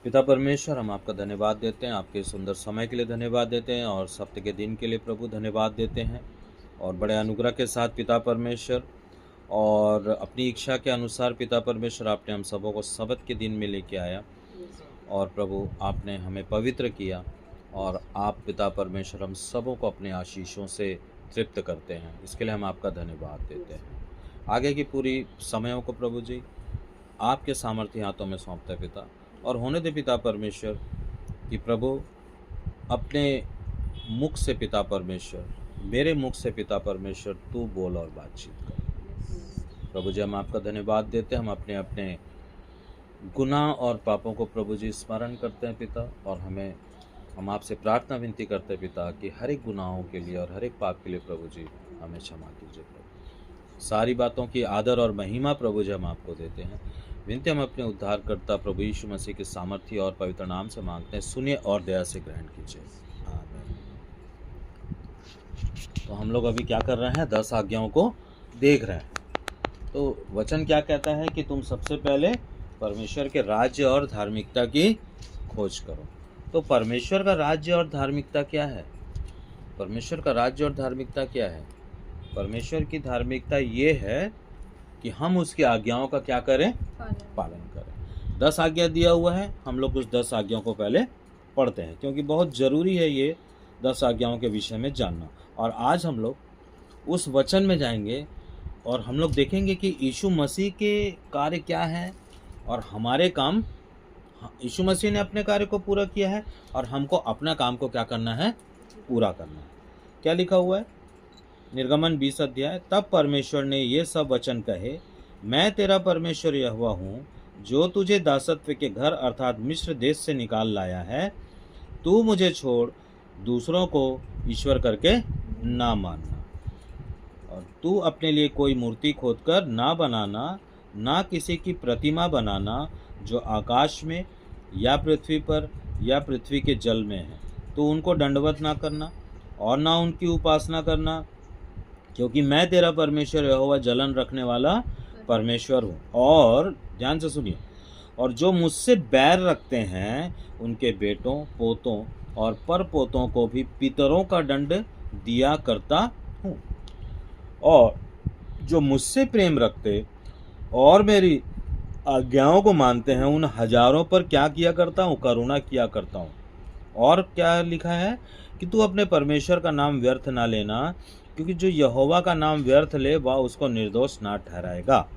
पिता परमेश्वर, हम आपका धन्यवाद देते हैं, आपके सुंदर समय के लिए धन्यवाद देते हैं और सप्ताह के दिन के लिए प्रभु धन्यवाद देते हैं। और बड़े अनुग्रह के साथ पिता परमेश्वर और अपनी इच्छा के अनुसार पिता परमेश्वर आपने हम सबों को सब्त के दिन में लेके आया और प्रभु आपने हमें पवित्र किया और आप पिता परमेश्वर हम सबों को अपने आशीषों से तृप्त करते हैं। इसके लिए हम आपका धन्यवाद देते हैं। आगे की पूरी समयों को प्रभु जी आपके सामर्थ्य हाथों में सौंपते पिता, और होने दे पिता परमेश्वर कि प्रभु अपने मुख से पिता परमेश्वर, मेरे मुख से पिता परमेश्वर तू बोल और बातचीत कर। प्रभु जी हम आपका धन्यवाद देते हैं। हम अपने अपने गुनाह और पापों को प्रभु जी स्मरण करते हैं पिता, और हम आपसे प्रार्थना विनती करते हैं पिता कि हर एक गुनाहों के लिए और हर एक पाप के लिए प्रभु जी हमें क्षमा कीजिए। प्रभु सारी बातों की आदर और महिमा प्रभु जी हम आपको देते हैं। विनती हम अपने उद्धारकर्ता प्रभु यीशु मसीह के सामर्थ्य और पवित्र नाम से मांगते हैं, सुनिए और दया से ग्रहण कीजिए। आमीन। तो हम लोग अभी क्या कर रहे हैं? 10 आज्ञाओं को देख रहे हैं। तो वचन क्या कहता है कि तुम सबसे पहले परमेश्वर के राज्य और धार्मिकता की खोज करो। तो परमेश्वर का राज्य और धार्मिकता क्या है? परमेश्वर का राज्य और धार्मिकता क्या है? परमेश्वर की धार्मिकता ये है कि हम उसकी आज्ञाओं का क्या करें? पालन करें। 10 आज्ञा दिया हुआ है, हम लोग उस 10 आज्ञाओं को पहले पढ़ते हैं, क्योंकि बहुत ज़रूरी है ये 10 आज्ञाओं के विषय में जानना। और आज हम लोग उस वचन में जाएंगे और हम लोग देखेंगे कि यीशु मसीह के कार्य क्या है और हमारे काम, यीशु मसीह ने अपने कार्य को पूरा किया है और हमको अपना काम को क्या करना है? पूरा करना है। क्या लिखा हुआ है? निर्गमन 20 अध्याय। तब परमेश्वर ने ये सब वचन कहे, मैं तेरा परमेश्वर यहोवा हूँ, जो तुझे दासत्व के घर अर्थात मिस्र देश से निकाल लाया है। तू मुझे छोड़ दूसरों को ईश्वर करके ना मानना, और तू अपने लिए कोई मूर्ति खोदकर ना बनाना, ना किसी की प्रतिमा बनाना जो आकाश में या पृथ्वी पर या पृथ्वी के जल में है। तू उनको दंडवत ना करना और ना उनकी उपासना करना, क्योंकि मैं तेरा परमेश्वर यहोवा जलन रखने वाला परमेश्वर हूँ। और ध्यान से सुनिए, और जो मुझसे बैर रखते हैं उनके बेटों, पोतों और परपोतों को भी पितरों का दंड दिया करता हूँ। और जो मुझसे प्रेम रखते और मेरी आज्ञाओं को मानते हैं उन हजारों पर क्या किया करता हूँ? करुणा किया करता हूँ। और क्या लिखा है कि तू अपने परमेश्वर का नाम व्यर्थ ना लेना, क्योंकि जो यहोवा का नाम व्यर्थ ले वह उसको निर्दोष ना ठहराएगा।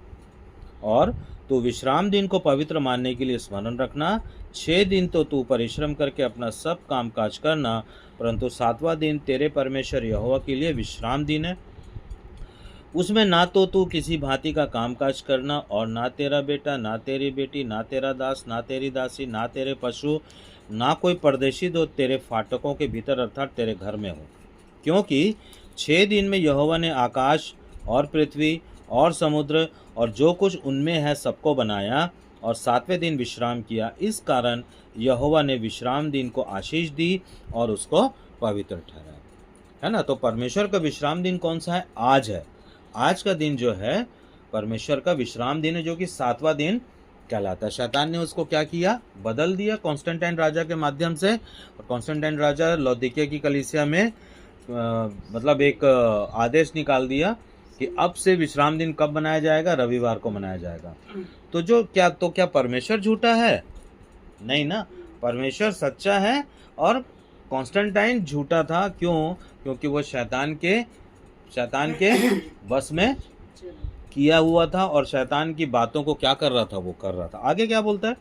और तू विश्राम दिन को पवित्र मानने के लिए स्मरण रखना। 6 दिन तो तू परिश्रम करके अपना सब काम काज करना, परंतु 7वां दिन तेरे परमेश्वर यहोवा के लिए विश्राम दिन है। उसमें ना तो तू किसी भांति का कामकाज करना, और ना तेरा बेटा, ना तेरी बेटी, ना तेरा दास, ना तेरी दासी, ना तेरे पशु, ना कोई परदेशी दो तेरे फाटकों के भीतर अर्थात तेरे घर में हो। क्योंकि 6 दिन में यहोवा ने आकाश और पृथ्वी और समुद्र और जो कुछ उनमें है सबको बनाया, और 7वें दिन विश्राम किया। इस कारण यहोवा ने विश्राम दिन को आशीष दी और उसको पवित्र ठहराया। है ना? तो परमेश्वर का विश्राम दिन कौन सा है? आज है। आज का दिन जो है परमेश्वर का विश्राम दिन है, जो कि 7वां दिन कहलाता है। शैतान ने उसको क्या किया? बदल दिया कॉन्स्टेंटाइन राजा के माध्यम से। और कॉन्स्टेंटाइन राजा लौदीकिया की कलीसिया में मतलब एक आदेश निकाल दिया कि अब से विश्राम दिन कब मनाया जाएगा? रविवार को मनाया जाएगा। तो क्या परमेश्वर झूठा है? नहीं ना, परमेश्वर सच्चा है और कॉन्स्टेंटाइन झूठा था। क्यों? क्योंकि वो शैतान के बस में किया हुआ था और शैतान की बातों को क्या कर रहा था? वो कर रहा था। आगे क्या बोलता है?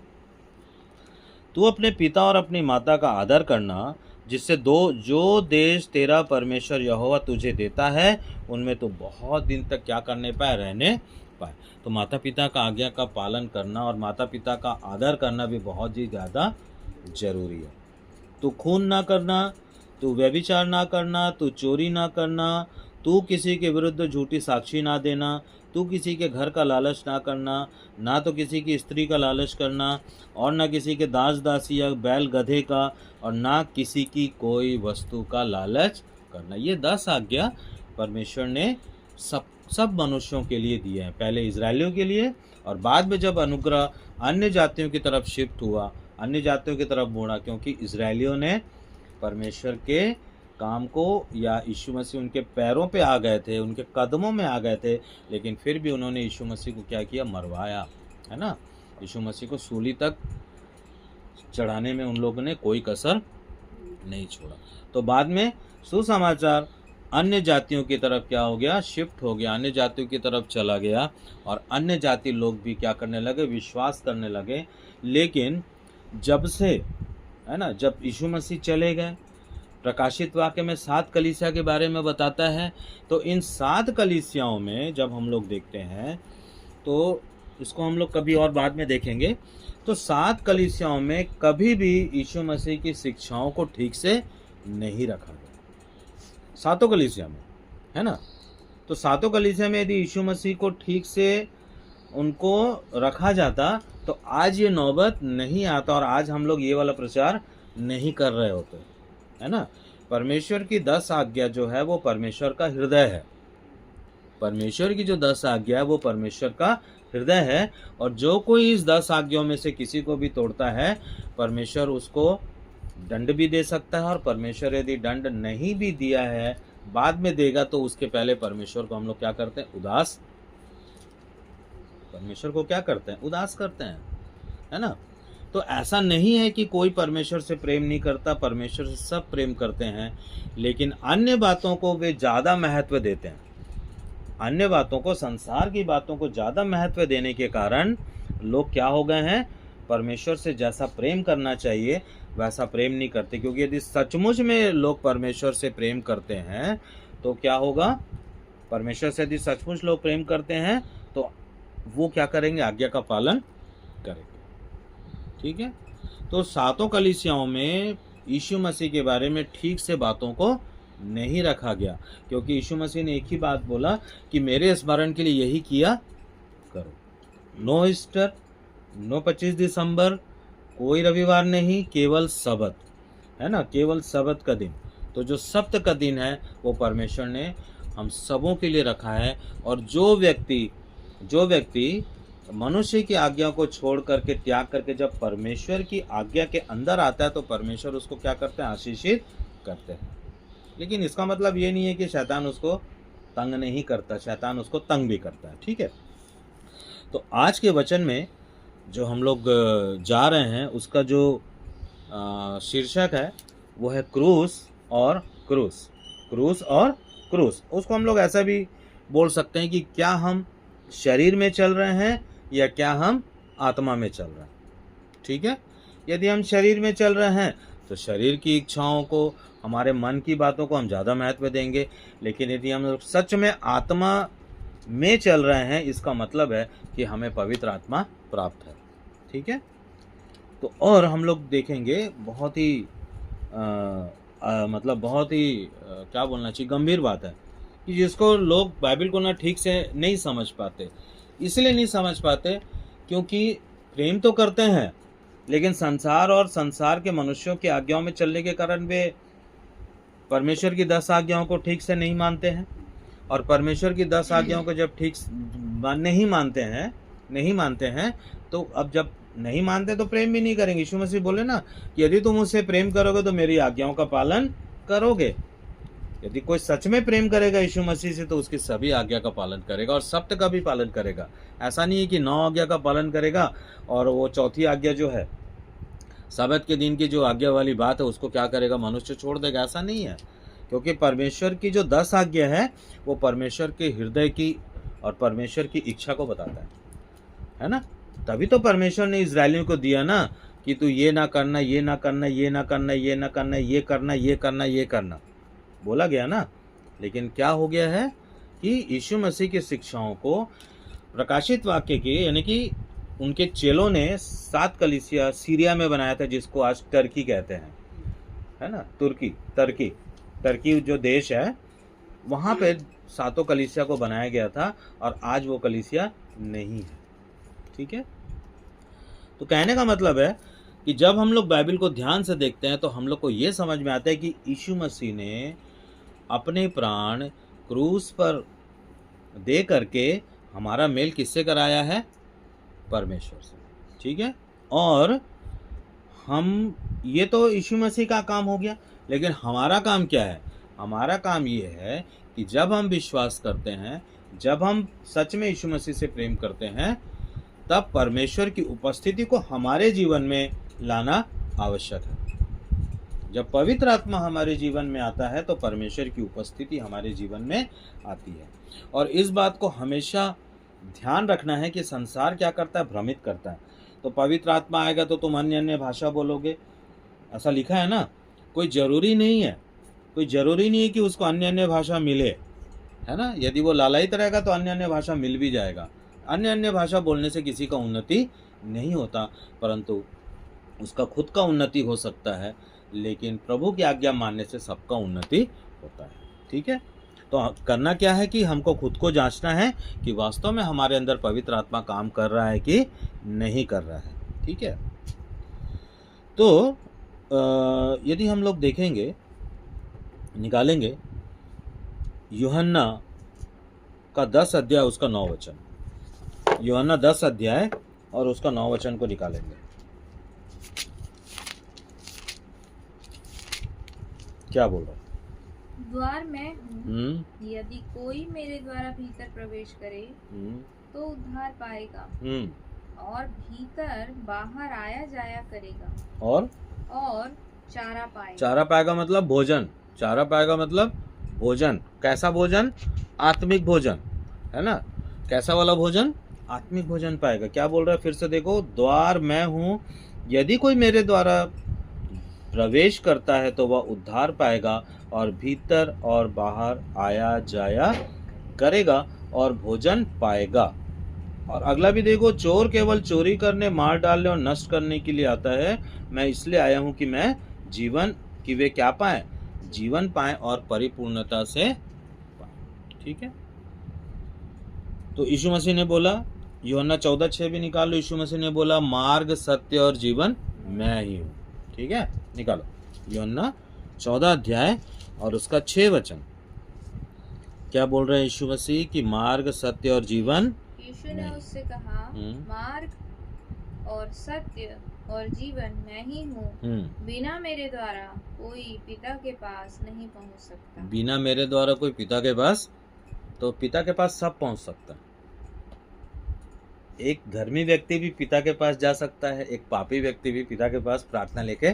तू अपने पिता और अपनी माता का आदर करना, जिससे जो देश तेरा परमेश्वर यहोवा तुझे देता है उनमें तो बहुत दिन तक क्या करने पाए? रहने पाए। तो माता पिता का आज्ञा का पालन करना और माता पिता का आदर करना भी बहुत ही ज़्यादा जरूरी है। तू खून ना करना, तू व्यभिचार ना करना, तू चोरी ना करना, तू किसी के विरुद्ध झूठी साक्षी ना देना, तू किसी के घर का लालच ना करना, ना तो किसी की स्त्री का लालच करना, और ना किसी के दास दासी या बैल गधे का, और ना किसी की कोई वस्तु का लालच करना। ये 10 आज्ञा परमेश्वर ने सब मनुष्यों के लिए दिए हैं। पहले इजरायलियों के लिए, और बाद में जब अनुग्रह अन्य जातियों की तरफ शिफ्ट हुआ अन्य जातियों की तरफ मोड़ा, क्योंकि इजरायलियों ने परमेश्वर के काम को, या यीशु मसीह उनके पैरों पे आ गए थे, उनके कदमों में आ गए थे, लेकिन फिर भी उन्होंने यीशु मसीह को क्या किया, मरवाया, है ना। यीशु मसीह को सूली तक चढ़ाने में उन लोगों ने कोई कसर नहीं छोड़ा। तो बाद में सुसमाचार अन्य जातियों की तरफ क्या हो गया, शिफ्ट हो गया, अन्य जातियों की तरफ चला गया, और अन्य जाति लोग भी क्या करने लगे, विश्वास करने लगे। लेकिन जब से, है ना, जब यीशु मसीह चले गए, प्रकाशित वाक्य में 7 कलीसिया के बारे में बताता है, तो इन 7 कलीसियाओं में जब हम लोग देखते हैं, तो इसको हम लोग कभी और बाद में देखेंगे, तो 7 कलीसियाओं में कभी भी यीशु मसीह की शिक्षाओं को ठीक से नहीं रखा गया, 7 कलीसिया में, है ना। तो 7 कलीसिया में यदि यीशु मसीह को ठीक से उनको रखा जाता, तो आज ये नौबत नहीं आता, और आज हम लोग ये वाला प्रचार नहीं कर रहे होते, है ना। परमेश्वर की 10 आज्ञा जो है वो परमेश्वर का हृदय है। परमेश्वर की जो 10 आज्ञा है वो परमेश्वर का हृदय है, और जो कोई इस 10 आज्ञाओं में से किसी को भी तोड़ता है, परमेश्वर उसको दंड भी दे सकता है, और परमेश्वर यदि दंड नहीं भी दिया है, बाद में देगा, तो उसके पहले परमेश्वर को हम लोग क्या करते हैं, उदास, परमेश्वर को क्या करते हैं, उदास करते हैं, है ना। तो ऐसा नहीं है कि कोई परमेश्वर से प्रेम नहीं करता, परमेश्वर से सब प्रेम करते हैं, लेकिन अन्य बातों को वे ज़्यादा महत्व देते हैं। अन्य बातों को, संसार की बातों को ज़्यादा महत्व देने के कारण लोग क्या हो गए हैं, परमेश्वर से जैसा प्रेम करना चाहिए वैसा प्रेम नहीं करते। क्योंकि यदि सचमुच में लोग परमेश्वर से प्रेम करते हैं तो क्या होगा, परमेश्वर से यदि सचमुच लोग प्रेम करते हैं तो वो क्या करेंगे, आज्ञा का पालन करेंगे, ठीक है। तो 7 कलीसियाओं में यीशु मसीह के बारे में ठीक से बातों को नहीं रखा गया, क्योंकि यीशु मसीह ने एक ही बात बोला कि मेरे स्मरण के लिए यही किया करो। नो ईस्टर, नो 25 दिसंबर, कोई रविवार नहीं, केवल सबत, है ना, केवल सबत का दिन। तो जो सब्त का दिन है वो परमेश्वर ने हम सबों के लिए रखा है, और जो व्यक्ति मनुष्य की आज्ञा को छोड़ करके, त्याग करके जब परमेश्वर की आज्ञा के अंदर आता है, तो परमेश्वर उसको क्या करते हैं, आशीषित करते हैं। लेकिन इसका मतलब ये नहीं है कि शैतान उसको तंग नहीं करता, शैतान उसको तंग भी करता है, ठीक है। तो आज के वचन में जो हम लोग जा रहे हैं, उसका जो शीर्षक है वो है क्रूस और क्रूस, क्रूस और क्रूस। उसको हम लोग ऐसा भी बोल सकते हैं कि क्या हम शरीर में चल रहे हैं या क्या हम आत्मा में चल रहे हैं, ठीक है। यदि हम शरीर में चल रहे हैं तो शरीर की इच्छाओं को, हमारे मन की बातों को हम ज़्यादा महत्व देंगे। लेकिन यदि हम लोग सच में आत्मा में चल रहे हैं, इसका मतलब है कि हमें पवित्र आत्मा प्राप्त है, ठीक है। तो और हम लोग देखेंगे बहुत ही मतलब बहुत ही क्या बोलना चाहिए, गंभीर बात है कि जिसको लोग बाइबल को ना ठीक से नहीं समझ पाते। इसलिए नहीं समझ पाते क्योंकि प्रेम तो करते हैं, लेकिन संसार और संसार के मनुष्यों की आज्ञाओं में चलने के कारण वे परमेश्वर की 10 आज्ञाओं को ठीक से नहीं मानते हैं। और परमेश्वर की 10 आज्ञाओं को जब ठीक नहीं मानते हैं, तो अब जब नहीं मानते तो प्रेम भी नहीं करेंगे। यीशु मसीह बोले ना कि यदि तुम मुझसे प्रेम करोगे तो मेरी आज्ञाओं का पालन करोगे। यदि कोई सच में प्रेम करेगा यीशु मसीह से, तो उसकी सभी आज्ञा का पालन करेगा, और सब्त का भी पालन करेगा। ऐसा नहीं है कि 9 आज्ञा का पालन करेगा और वो चौथी आज्ञा जो है, सब्त के दिन की जो आज्ञा वाली बात है, उसको क्या करेगा, मनुष्य छोड़ देगा। ऐसा नहीं है, क्योंकि परमेश्वर की जो 10 आज्ञा है वो परमेश्वर के हृदय की और परमेश्वर की इच्छा को बताता है ना। तभी तो परमेश्वर ने इजरायलियों को दिया ना कि तू ये ना करना, ये ना करना, ये ना करना, ये ना करना, ये करना, ये करना, ये करना, बोला गया ना। लेकिन क्या हो गया है कि यीशु मसीह की शिक्षाओं को प्रकाशित वाक्य के, यानी कि उनके चेलों ने 7 कलीसिया सीरिया में बनाया था, जिसको आज टर्की कहते हैं, है ना, टर्की जो देश है, वहाँ पे 7 कलीसिया को बनाया गया था, और आज वो कलीसिया नहीं है, ठीक है। तो कहने का मतलब है कि जब हम लोग बाइबल को ध्यान से देखते हैं तो हम लोग को ये समझ में आता है कि यीशु मसीह ने अपने प्राण क्रूस पर दे करके हमारा मेल किससे कराया है, परमेश्वर से, ठीक है। और हम, ये तो यीशु मसीह का काम हो गया, लेकिन हमारा काम क्या है? हमारा काम ये है कि जब हम विश्वास करते हैं, जब हम सच में यीशु मसीह से प्रेम करते हैं, तब परमेश्वर की उपस्थिति को हमारे जीवन में लाना आवश्यक है। जब पवित्र आत्मा हमारे जीवन में आता है तो परमेश्वर की उपस्थिति हमारे जीवन में आती है। और इस बात को हमेशा ध्यान रखना है कि संसार क्या करता है? भ्रमित करता है। तो पवित्र आत्मा आएगा तो तुम अन्य अन्य भाषा बोलोगे, ऐसा लिखा है ना। कोई जरूरी नहीं है, कोई जरूरी नहीं है कि उसको अन्य अन्य भाषा मिले, है ना। यदि वो लालायित रहेगा तो अन्य अन्य भाषा मिल भी जाएगा। अन्य अन्य भाषा बोलने से किसी का उन्नति नहीं होता, परंतु उसका खुद का उन्नति हो सकता है, लेकिन प्रभु की आज्ञा मानने से सबका उन्नति होता है। ठीक है, तो करना क्या है कि हमको खुद को जांचना है कि वास्तव में हमारे अंदर पवित्र आत्मा काम कर रहा है कि नहीं कर रहा है। ठीक है, तो यदि हम लोग देखेंगे, निकालेंगे यूहन्ना का 10 अध्याय उसका 9 वचन, यूहन्ना 10 अध्याय और उसका 9 वचन को निकालेंगे। क्या बोल रहा है? द्वार मैं हूँ, यदि कोई मेरे द्वारा भीतर प्रवेश करे तो उद्धार पाएगा और भीतर बाहर आया जाया करेगा और चारा पाएगा। चारा पाएगा मतलब भोजन, चारा पाएगा मतलब भोजन। कैसा भोजन? आत्मिक भोजन, है ना। कैसा वाला भोजन? आत्मिक भोजन पाएगा। क्या बोल रहा है? फिर से देखो, द्वार मैं हूँ, यदि कोई मेरे द्वारा प्रवेश करता है तो वह उद्धार पाएगा और भीतर और बाहर आया जाया करेगा और भोजन पाएगा। और अगला भी देखो, चोर केवल चोरी करने, मार डालने और नष्ट करने के लिए आता है, मैं इसलिए आया हूँ कि मैं जीवन, कि वे क्या पाए? जीवन पाए और परिपूर्णता से पाए। ठीक है, तो यीशु मसीह ने बोला, यूहन्ना 14:6 भी निकाल लो, यीशु मसीह ने बोला मार्ग, सत्य और जीवन मैं ही हूँ। ठीक है, निकालो यूहन्ना 14 अध्याय और उसका 6 वचन। क्या बोल रहे हैं यीशु मसीह? कि मार्ग, सत्य और जीवन। यीशु ने उससे कहा, मार्ग और सत्य और जीवन मैं ही हूँ, बिना मेरे द्वारा कोई पिता के पास नहीं पहुँच सकता। बिना मेरे द्वारा कोई पिता के पास, तो पिता के पास सब पहुँच सकता है। एक धर्मी व्यक्ति भी पिता के पास जा सकता है, एक पापी व्यक्ति भी पिता के पास प्रार्थना लेके,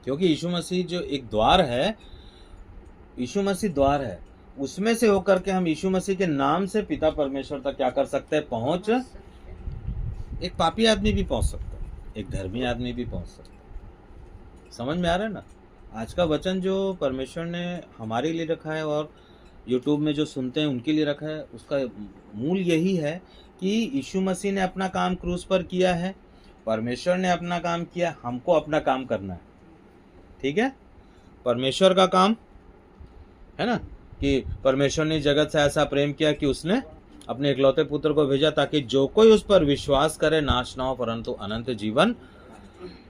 क्योंकि यीशु मसीह जो एक द्वार है, यीशु मसीह द्वार है, उसमें से होकर के हम यीशु मसीह के नाम से पिता परमेश्वर तक क्या कर सकते हैं? पहुंच। एक पापी आदमी भी पहुंच सकता है, एक धर्मी आदमी भी पहुंच सकता है। समझ में आ रहा है ना? आज का वचन जो परमेश्वर ने हमारे लिए रखा है और यूट्यूब में जो सुनते हैं उनके लिए रखा है, उसका मूल यही है कि यीशु मसीह ने अपना काम क्रूस पर किया है, परमेश्वर ने अपना काम किया, हमको अपना काम करना है। ठीक है, परमेश्वर का काम है ना, कि परमेश्वर ने जगत से ऐसा प्रेम किया कि उसने अपने इकलौते पुत्र को भेजा ताकि जो कोई उस पर विश्वास करे नाश ना हो परंतु अनंत जीवन।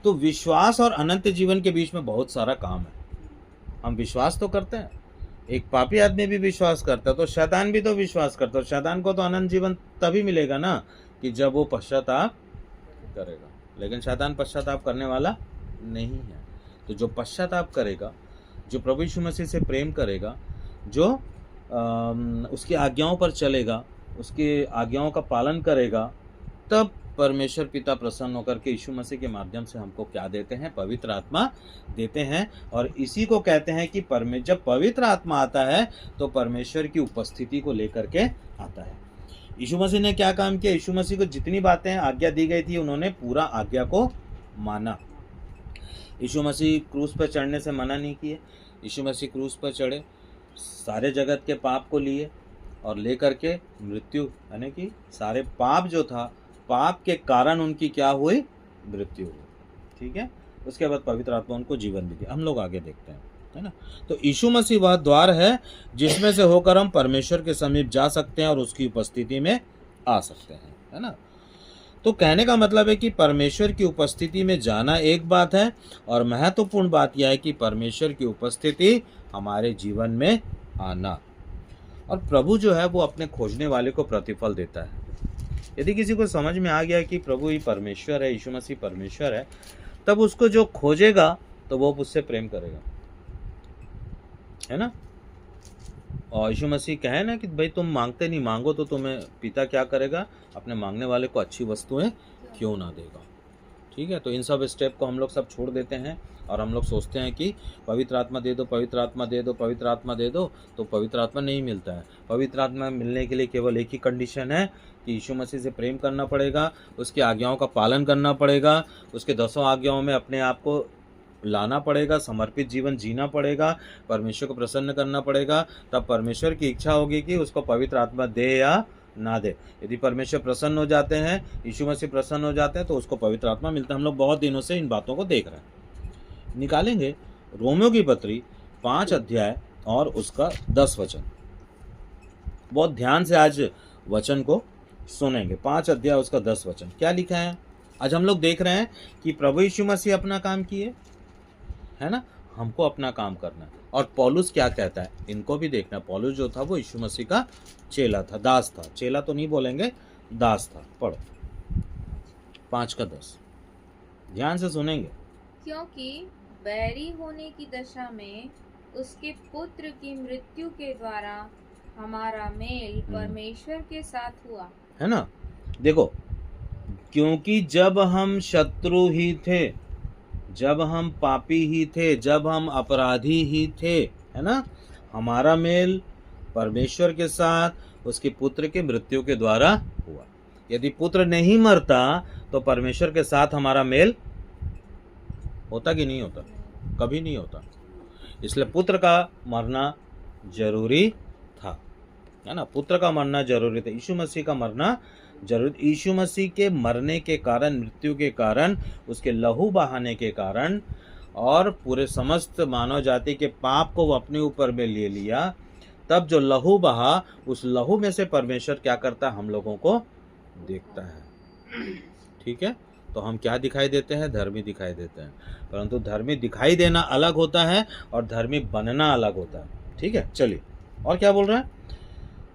तो विश्वास और अनंत जीवन के बीच में बहुत सारा काम है। हम विश्वास तो करते हैं, एक पापी आदमी भी विश्वास करता है, तो शैतान भी तो विश्वास करता है। शैतान को तो अनंत जीवन तभी मिलेगा ना कि जब वो पश्चाताप करेगा, लेकिन शैतान पश्चाताप करने वाला नहीं है। तो जो पश्चाताप करेगा, जो प्रभु यीशु मसीह से प्रेम करेगा, जो उसकी आज्ञाओं पर चलेगा, उसकी आज्ञाओं का पालन करेगा, तब परमेश्वर पिता प्रसन्न होकर के यीशु मसीह के माध्यम से हमको क्या देते हैं? पवित्र आत्मा देते हैं। और इसी को कहते हैं कि जब पवित्र आत्मा आता है तो परमेश्वर की उपस्थिति को लेकर के आता है। यीशु मसीह ने क्या काम किया? यीशु मसीह को जितनी बातें आज्ञा दी गई थी उन्होंने पूरा आज्ञा को माना। यीशु मसीह क्रूस पर चढ़ने से मना नहीं किए। यीशु मसीह क्रूस पर चढ़े, सारे जगत के पाप को लिए और लेकर के मृत्यु, यानी कि सारे पाप जो था, पाप के कारण उनकी क्या हुई? मृत्यु हुई। ठीक है, उसके बाद पवित्र आत्मा उनको जीवन भी दिया। हम लोग आगे देखते हैं, है ना। तो यीशु मसीह वह द्वार है जिसमें से होकर हम परमेश्वर के समीप जा सकते हैं और उसकी उपस्थिति में आ सकते हैं, है ना। तो कहने का मतलब है कि परमेश्वर की उपस्थिति में जाना एक बात है, और महत्वपूर्ण बात यह है कि परमेश्वर की उपस्थिति हमारे जीवन में आना। और प्रभु जो है वो अपने खोजने वाले को प्रतिफल देता है। यदि किसी को समझ में आ गया कि प्रभु ही परमेश्वर है, यीशु मसीह परमेश्वर है, तब उसको जो खोजेगा तो वो उससे प्रेम करेगा, है ना। और यीशु मसीह कहे ना कि भाई तुम मांगते नहीं, मांगो तो तुम्हें पिता क्या करेगा, अपने मांगने वाले को अच्छी वस्तुएं क्यों ना देगा। ठीक है, तो इन सब स्टेप को हम लोग सब छोड़ देते हैं और हम लोग सोचते हैं कि पवित्र आत्मा दे दो, पवित्र आत्मा दे दो, पवित्र आत्मा दे दो, तो पवित्र आत्मा नहीं मिलता है। पवित्र आत्मा मिलने के लिए केवल एक ही कंडीशन है कि यीशु मसीह से प्रेम करना पड़ेगा, उसकी आज्ञाओं का पालन करना पड़ेगा, उसके 10 आज्ञाओं में अपने आप को लाना पड़ेगा, समर्पित जीवन जीना पड़ेगा, परमेश्वर को प्रसन्न करना पड़ेगा। तब परमेश्वर की इच्छा होगी कि उसको पवित्र आत्मा दे या ना दे। यदि परमेश्वर प्रसन्न हो जाते हैं, यीशु मसीह प्रसन्न हो जाते हैं, तो उसको पवित्र आत्मा मिलता है। हम लोग बहुत दिनों से इन बातों को देख रहे हैं। निकालेंगे रोमियो की पत्री 5 अध्याय और उसका 10 वचन। बहुत ध्यान से आज वचन को सुनेंगे। 5 अध्याय उसका 10 वचन क्या लिखा है। आज हम लोग देख रहे हैं कि प्रभु यीशु मसीह अपना काम किए, है ना, हमको अपना काम करना है। और पौलुस क्या कहता है, इनको भी देखना। पौलुस जो था वो यीशु मसीह का चेला था, दास था। चेला तो नहीं बोलेंगे, दास था। पढ़ो 5 का 10, ध्यान से सुनेंगे। क्योंकि बैरी होने की दशा में उसके पुत्र की मृत्यु के द्वारा हमारा मेल परमेश्वर के साथ हुआ, है ना। देखो, क्योंकि जब हम शत्रु ही थे, जब हम पापी ही थे, जब हम अपराधी ही थे, है ना, हमारा मेल परमेश्वर के साथ उसके पुत्र के मृत्यु के द्वारा हुआ। यदि पुत्र नहीं मरता तो परमेश्वर के साथ हमारा मेल होता कि नहीं होता? कभी नहीं होता। इसलिए पुत्र का मरना जरूरी था, है ना। पुत्र का मरना जरूरी था, यीशु मसीह का मरना जरूरी। यीशु मसीह के मरने के कारण, मृत्यु के कारण, उसके लहू बहाने के कारण और पूरे समस्त मानव जाति के पाप को वो अपने ऊपर में ले लिया, तब जो लहू बहा, उस लहू में से परमेश्वर क्या करता है, हम लोगों को देखता है। ठीक है, तो हम क्या दिखाई देते हैं? धर्मी दिखाई देते हैं। परंतु धर्मी दिखाई देना अलग होता है और धर्मी बनना अलग होता है। ठीक है, चलिए और क्या बोल रहे हैं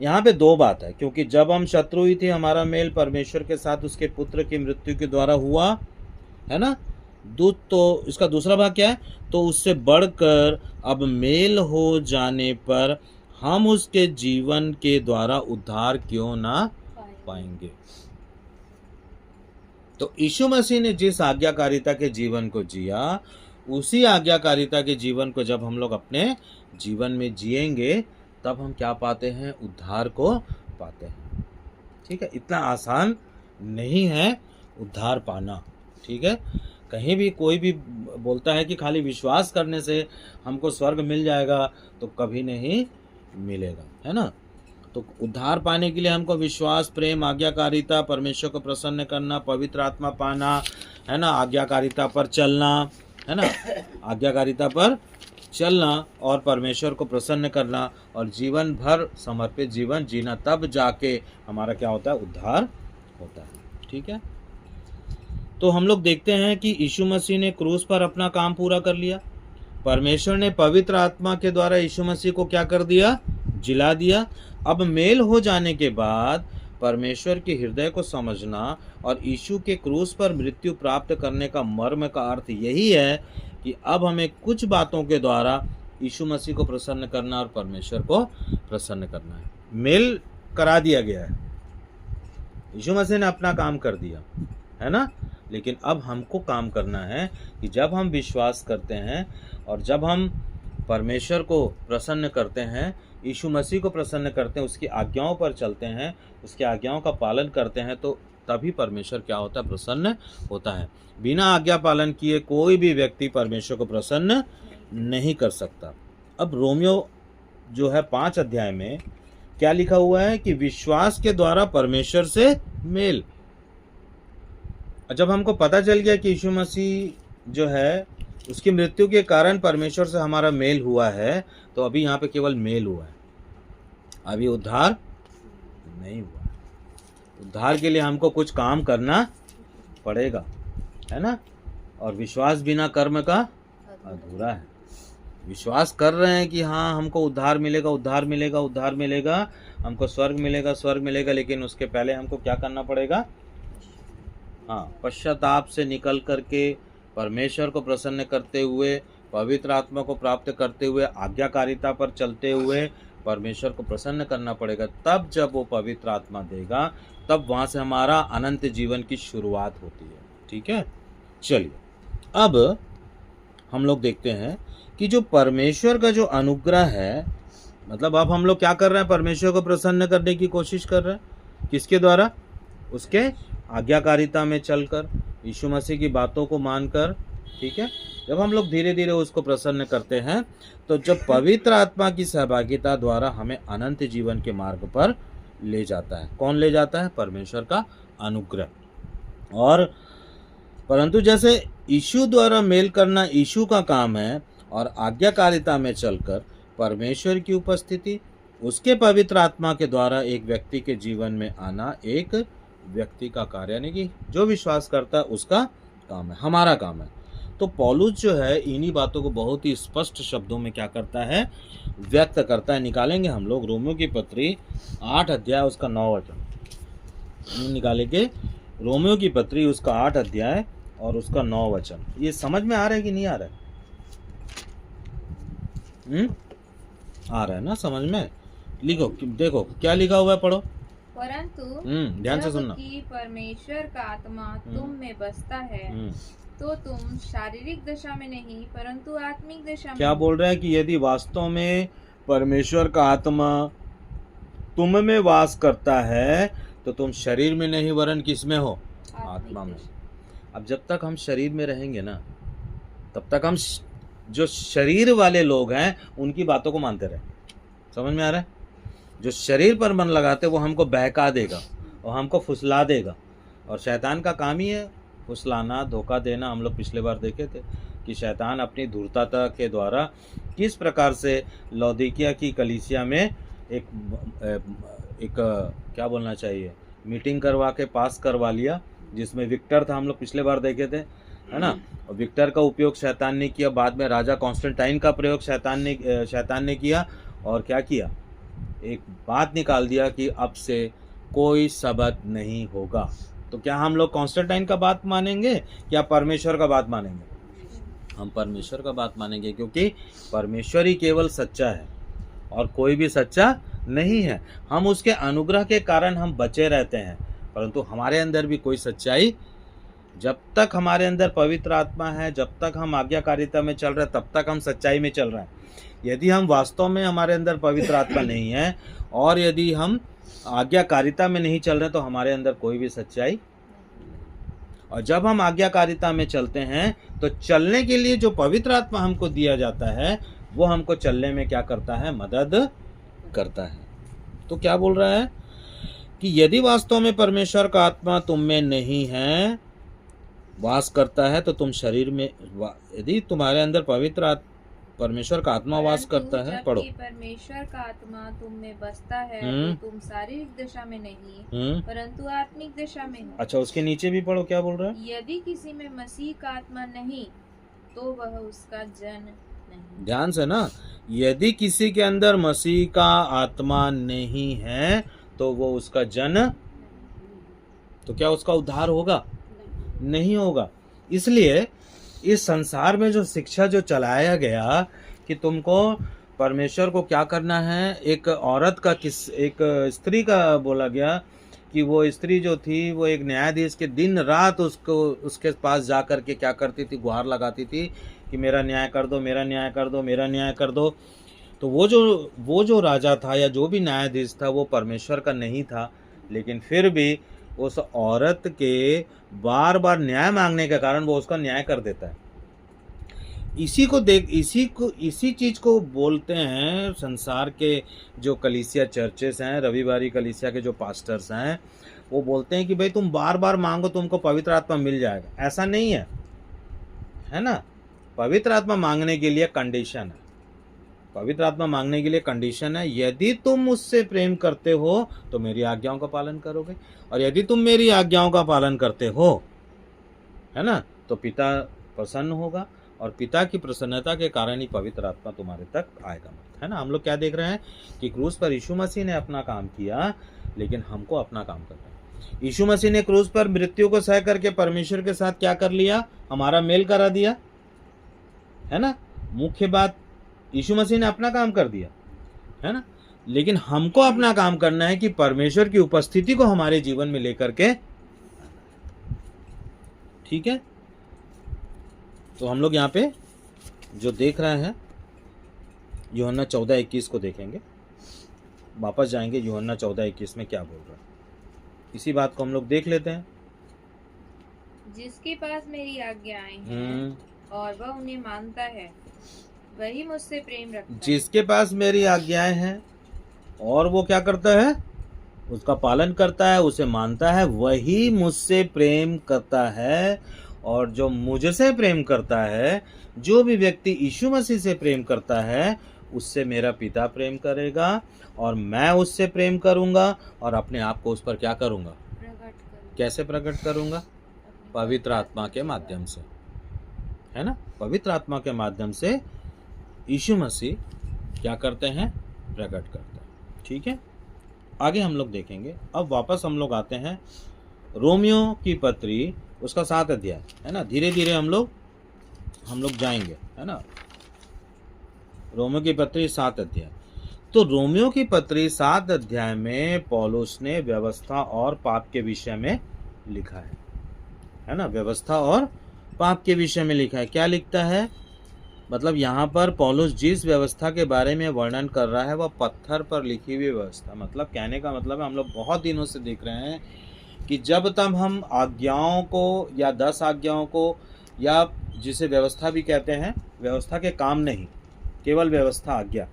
यहाँ पे? 2 बात है। क्योंकि जब हम शत्रु ही थे, हमारा मेल परमेश्वर के साथ उसके पुत्र की मृत्यु के द्वारा हुआ, है ना। तो इसका दूसरा भाग क्या है? तो उससे बढ़कर अब मेल हो जाने पर हम उसके जीवन के द्वारा उद्धार क्यों ना पाएंगे। तो यीशु मसीह ने जिस आज्ञाकारिता के जीवन को जिया, उसी आज्ञाकारिता के जीवन को जब हम लोग अपने जीवन में जिएंगे, तब हम क्या पाते हैं? उद्धार को पाते हैं। ठीक है, इतना आसान नहीं है उद्धार पाना। ठीक है, कहीं भी कोई भी बोलता है कि खाली विश्वास करने से हमको स्वर्ग मिल जाएगा, तो कभी नहीं मिलेगा, है ना। तो उद्धार पाने के लिए हमको विश्वास, प्रेम, आज्ञाकारिता, परमेश्वर को प्रसन्न करना, पवित्र आत्मा पाना, है ना, आज्ञाकारिता पर चलना, है ना, आज्ञाकारिता पर चलना और परमेश्वर को प्रसन्न करना और जीवन भर समर्पित जीवन जीना, तब जाके हमारा क्या होता है? उद्धार होता है। ठीक है, तो हम लोग देखते हैं कि यीशु मसीह ने क्रूस पर अपना काम पूरा कर लिया। परमेश्वर ने पवित्र आत्मा के द्वारा यीशु मसीह को क्या कर दिया? जिला दिया। अब मेल हो जाने के बाद परमेश्वर के हृदय को समझना और यीशु के क्रूस पर मृत्यु प्राप्त करने का मर्म का अर्थ यही है कि अब हमें कुछ बातों के द्वारा यीशु मसीह को प्रसन्न करना और परमेश्वर को प्रसन्न करना है। मेल करा दिया गया है, यीशु मसीह ने अपना काम कर दिया, है ना। लेकिन अब हमको काम करना है कि जब हम विश्वास करते हैं और जब हम परमेश्वर को प्रसन्न करते हैं, यीशु मसीह को प्रसन्न करते हैं, उसकी आज्ञाओं पर चलते हैं, उसकी आज्ञाओं का पालन करते हैं, तो तभी परमेश्वर क्या होता है? प्रसन्न होता है। बिना आज्ञा पालन किए कोई भी व्यक्ति परमेश्वर को प्रसन्न नहीं कर सकता। अब रोमियो जो है 5 अध्याय में क्या लिखा हुआ है कि विश्वास के द्वारा परमेश्वर से मेल। जब हमको पता चल गया कि यीशु मसीह जो है उसकी मृत्यु के कारण परमेश्वर से हमारा मेल हुआ है, तो अभी यहाँ पे केवल मेल हुआ है, अभी उद्धार नहीं हुआ। उद्धार के लिए हमको कुछ काम करना पड़ेगा, है ना। और विश्वास बिना कर्म का अधूरा है। विश्वास कर रहे हैं कि हाँ हमको उद्धार मिलेगा, उद्धार मिलेगा, उद्धार मिलेगा, हमको स्वर्ग मिलेगा, स्वर्ग मिलेगा, लेकिन उसके पहले हमको क्या करना पड़ेगा? हाँ, पश्चाताप से निकल करके परमेश्वर को प्रसन्न करते हुए, पवित्र आत्मा को प्राप्त करते हुए, आज्ञाकारिता पर चलते हुए परमेश्वर को प्रसन्न करना पड़ेगा। तब जब वो पवित्र आत्मा देगा, तब वहाँ से हमारा अनंत जीवन की शुरुआत होती है। ठीक है, चलिए अब हम लोग देखते हैं कि जो परमेश्वर का जो अनुग्रह है, मतलब अब हम लोग क्या कर रहे हैं, परमेश्वर को प्रसन्न करने की कोशिश कर रहे हैं। किसके द्वारा? उसके आज्ञाकारिता में चलकर, यीशु मसीह की बातों को मानकर। ठीक है, जब हम लोग धीरे धीरे उसको प्रसन्न करते हैं, तो जब पवित्र आत्मा की सहभागिता द्वारा हमें अनंत जीवन के मार्ग पर ले जाता है। कौन ले जाता है? परमेश्वर का अनुग्रह। और परंतु जैसे यीशु द्वारा मेल करना यीशु का काम है, और आज्ञाकारिता में चलकर परमेश्वर की उपस्थिति, उसके पवित्र आत्मा के द्वारा एक व्यक्ति के जीवन में आना एक व्यक्ति का कार्य, यानी कि जो विश्वास करता है उसका काम है, हमारा काम है। तो पौलुस जो है इन्हीं बातों को बहुत ही स्पष्ट शब्दों में क्या करता है, व्यक्त करता है। निकालेंगे हम लोग रोमियो की पत्री 8 अध्याय उसका 9 वचन निकालेंगे। रोमियो की पत्री उसका 8 अध्याय और उसका 9 वचन। ये समझ में आ रहा है कि नहीं आ रहा है? आ रहा है ना समझ में? लिखो, देखो क्या लिखा हुआ है, पढ़ो। परंतु ध्यान से सुनना। कि परमेश्वर का आत्मा तुम में बसता है, तो तुम शारीरिक दशा में नहीं परंतु आत्मिक दशा में। क्या बोल रहा है कि यदि वास्तव में परमेश्वर का आत्मा तुम में वास करता है, तो तुम शरीर में नहीं वरन किस में हो? आत्मा में। अब जब तक हम शरीर में रहेंगे ना, तब तक हम जो शरीर वाले लोग हैं उनकी बातों को मानते रहे। समझ में आ रहा है? जो शरीर पर मन लगाते वो हमको बहका देगा और हमको फुसला देगा, और शैतान का काम ही है फुसलाना, धोखा देना। हम लोग पिछले बार देखे थे कि शैतान अपनी धूर्तता के द्वारा किस प्रकार से लौदीकिया की कलीसिया में एक क्या बोलना चाहिए, मीटिंग करवा के पास करवा लिया, जिसमें विक्टर था। हम लोग पिछले बार देखे थे, है ना? और विक्टर का उपयोग शैतान ने किया। बाद में राजा कॉन्स्टेंटाइन का प्रयोग शैतान ने किया, और क्या किया, एक बात निकाल दिया कि अब से कोई सबत नहीं होगा। तो क्या हम लोग कॉन्स्टेंटाइन का बात मानेंगे या परमेश्वर का बात मानेंगे? हम परमेश्वर का बात मानेंगे, क्योंकि परमेश्वर ही केवल सच्चा है और कोई भी सच्चा नहीं है। हम उसके अनुग्रह के कारण हम बचे रहते हैं, परंतु हमारे अंदर भी कोई सच्चाई, जब तक हमारे अंदर पवित्र आत्मा है, जब तक हम आज्ञाकारिता में चल रहे हैं, तब तक हम सच्चाई में चल रहे हैं। यदि हम वास्तव में हमारे अंदर पवित्र आत्मा नहीं है और यदि हम आज्ञाकारिता में नहीं चल रहे, तो हमारे अंदर कोई भी सच्चाई। और जब हम आज्ञाकारिता में चलते हैं, तो चलने के लिए जो पवित्र आत्मा हमको दिया जाता है, वो हमको चलने में क्या करता है? मदद करता है। तो क्या बोल रहा है कि यदि वास्तव में परमेश्वर का आत्मा तुम में नहीं है, वास करता है, तो तुम शरीर में, यदि तुम्हारे अंदर पवित्र परमेश्वर का आत्मा वास करता है, पढ़ो। परमेश्वर का आत्मा तुम में बसता है, तो तुम शारीरिक दशा में नहीं परंतु आत्मिक दशा में हो। अच्छा, उसके नीचे भी पढ़ो, क्या बोल रहा है? यदि किसी में मसीह का आत्मा नहीं, तो वह उसका जन नहीं। ध्यान से ना, यदि किसी के अंदर मसीह का आत्मा नहीं है, तो वो उसका जन, तो क्या उसका उद्धार होगा? नहीं होगा। इसलिए इस संसार में जो शिक्षा जो चलाया गया कि तुमको परमेश्वर को क्या करना है, एक औरत का एक स्त्री का बोला गया कि वो स्त्री जो थी वो एक न्यायाधीश के दिन रात उसके पास जा कर के क्या करती थी, गुहार लगाती थी कि मेरा न्याय कर दो, मेरा न्याय कर दो, मेरा न्याय कर दो। तो वो जो राजा था या जो भी न्यायाधीश था, वो परमेश्वर का नहीं था, लेकिन फिर भी उस औरत के बार बार न्याय मांगने के कारण वो उसका न्याय कर देता है। इसी चीज को बोलते हैं संसार के जो कलीसिया चर्चेस हैं, रविवारी कलीसिया के जो पास्टर्स हैं, वो बोलते हैं कि भाई तुम बार बार मांगो, तुमको पवित्र आत्मा मिल जाएगा। ऐसा नहीं है, है ना? पवित्र आत्मा मांगने के लिए कंडीशन है। पवित्र आत्मा मांगने के लिए कंडीशन है, यदि तुम मुझसे प्रेम करते हो तो मेरी आज्ञाओं का पालन करोगे, और यदि तुम मेरी आज्ञाओं का पालन करते हो, है ना, तो पिता प्रसन्न होगा, और पिता की प्रसन्नता के कारण ही पवित्र आत्मा तुम्हारे तक आएगा, है ना? हम लोग क्या देख रहे हैं कि क्रूस पर यीशु मसीह ने अपना काम किया, लेकिन हमको अपना काम करना है। यीशु मसीह ने क्रूस पर मृत्यु को सह करके परमेश्वर के साथ क्या कर लिया, हमारा मेल करा दिया, है ना। मुख्य बात, यीशु मसीह ने अपना काम कर दिया, है ना। लेकिन हमको अपना काम करना है कि परमेश्वर की उपस्थिति को हमारे जीवन में लेकर के, ठीक है। तो हम लोग यहाँ पे जो देख रहे हैं यूहन्ना 14:21 को देखेंगे, वापस जाएंगे यूहन्ना 14:21 में क्या बोल रहा है, इसी बात को हम लोग देख लेते हैं। जिसके पास मेरी आज्ञाएं हैं और वह उन्हें मानता है वही मुझसे प्रेम रखता है। जिसके पास मेरी आज्ञाएं हैं और वो क्या करता है, उसका पालन करता है, उसे मानता है, वही मुझसे प्रेम करता है। और जो मुझसे प्रेम करता है, जो भी व्यक्ति यीशु मसीह से प्रेम करता है, उससे मेरा पिता प्रेम करेगा और मैं उससे प्रेम करूंगा और अपने आप को उस पर क्या करूंगा, कैसे प्रकट करूंगा, पवित्र आत्मा के माध्यम से, है ना। पवित्र आत्मा के माध्यम से यीशु मसीह क्या करते हैं, प्रकट करते हैं, ठीक है। आगे हम लोग देखेंगे। अब वापस हम लोग आते हैं रोमियो की पत्री, उसका 7 अध्याय, है ना। धीरे धीरे हम लोग जाएंगे, है ना। रोमियो की पत्री 7 अध्याय। तो रोमियो की पत्री 7 अध्याय में पौलुस ने व्यवस्था और पाप के विषय में लिखा है ना। व्यवस्था और पाप के विषय में लिखा है। क्या लिखता है, मतलब यहाँ पर पौलुस जिस व्यवस्था के बारे में वर्णन कर रहा है वह पत्थर पर लिखी हुई व्यवस्था। मतलब कहने का मतलब है, हम लोग बहुत दिनों से देख रहे हैं कि जब तक हम आज्ञाओं को या 10 आज्ञाओं को, या जिसे व्यवस्था भी कहते हैं, व्यवस्था के काम नहीं, केवल व्यवस्था, आज्ञा,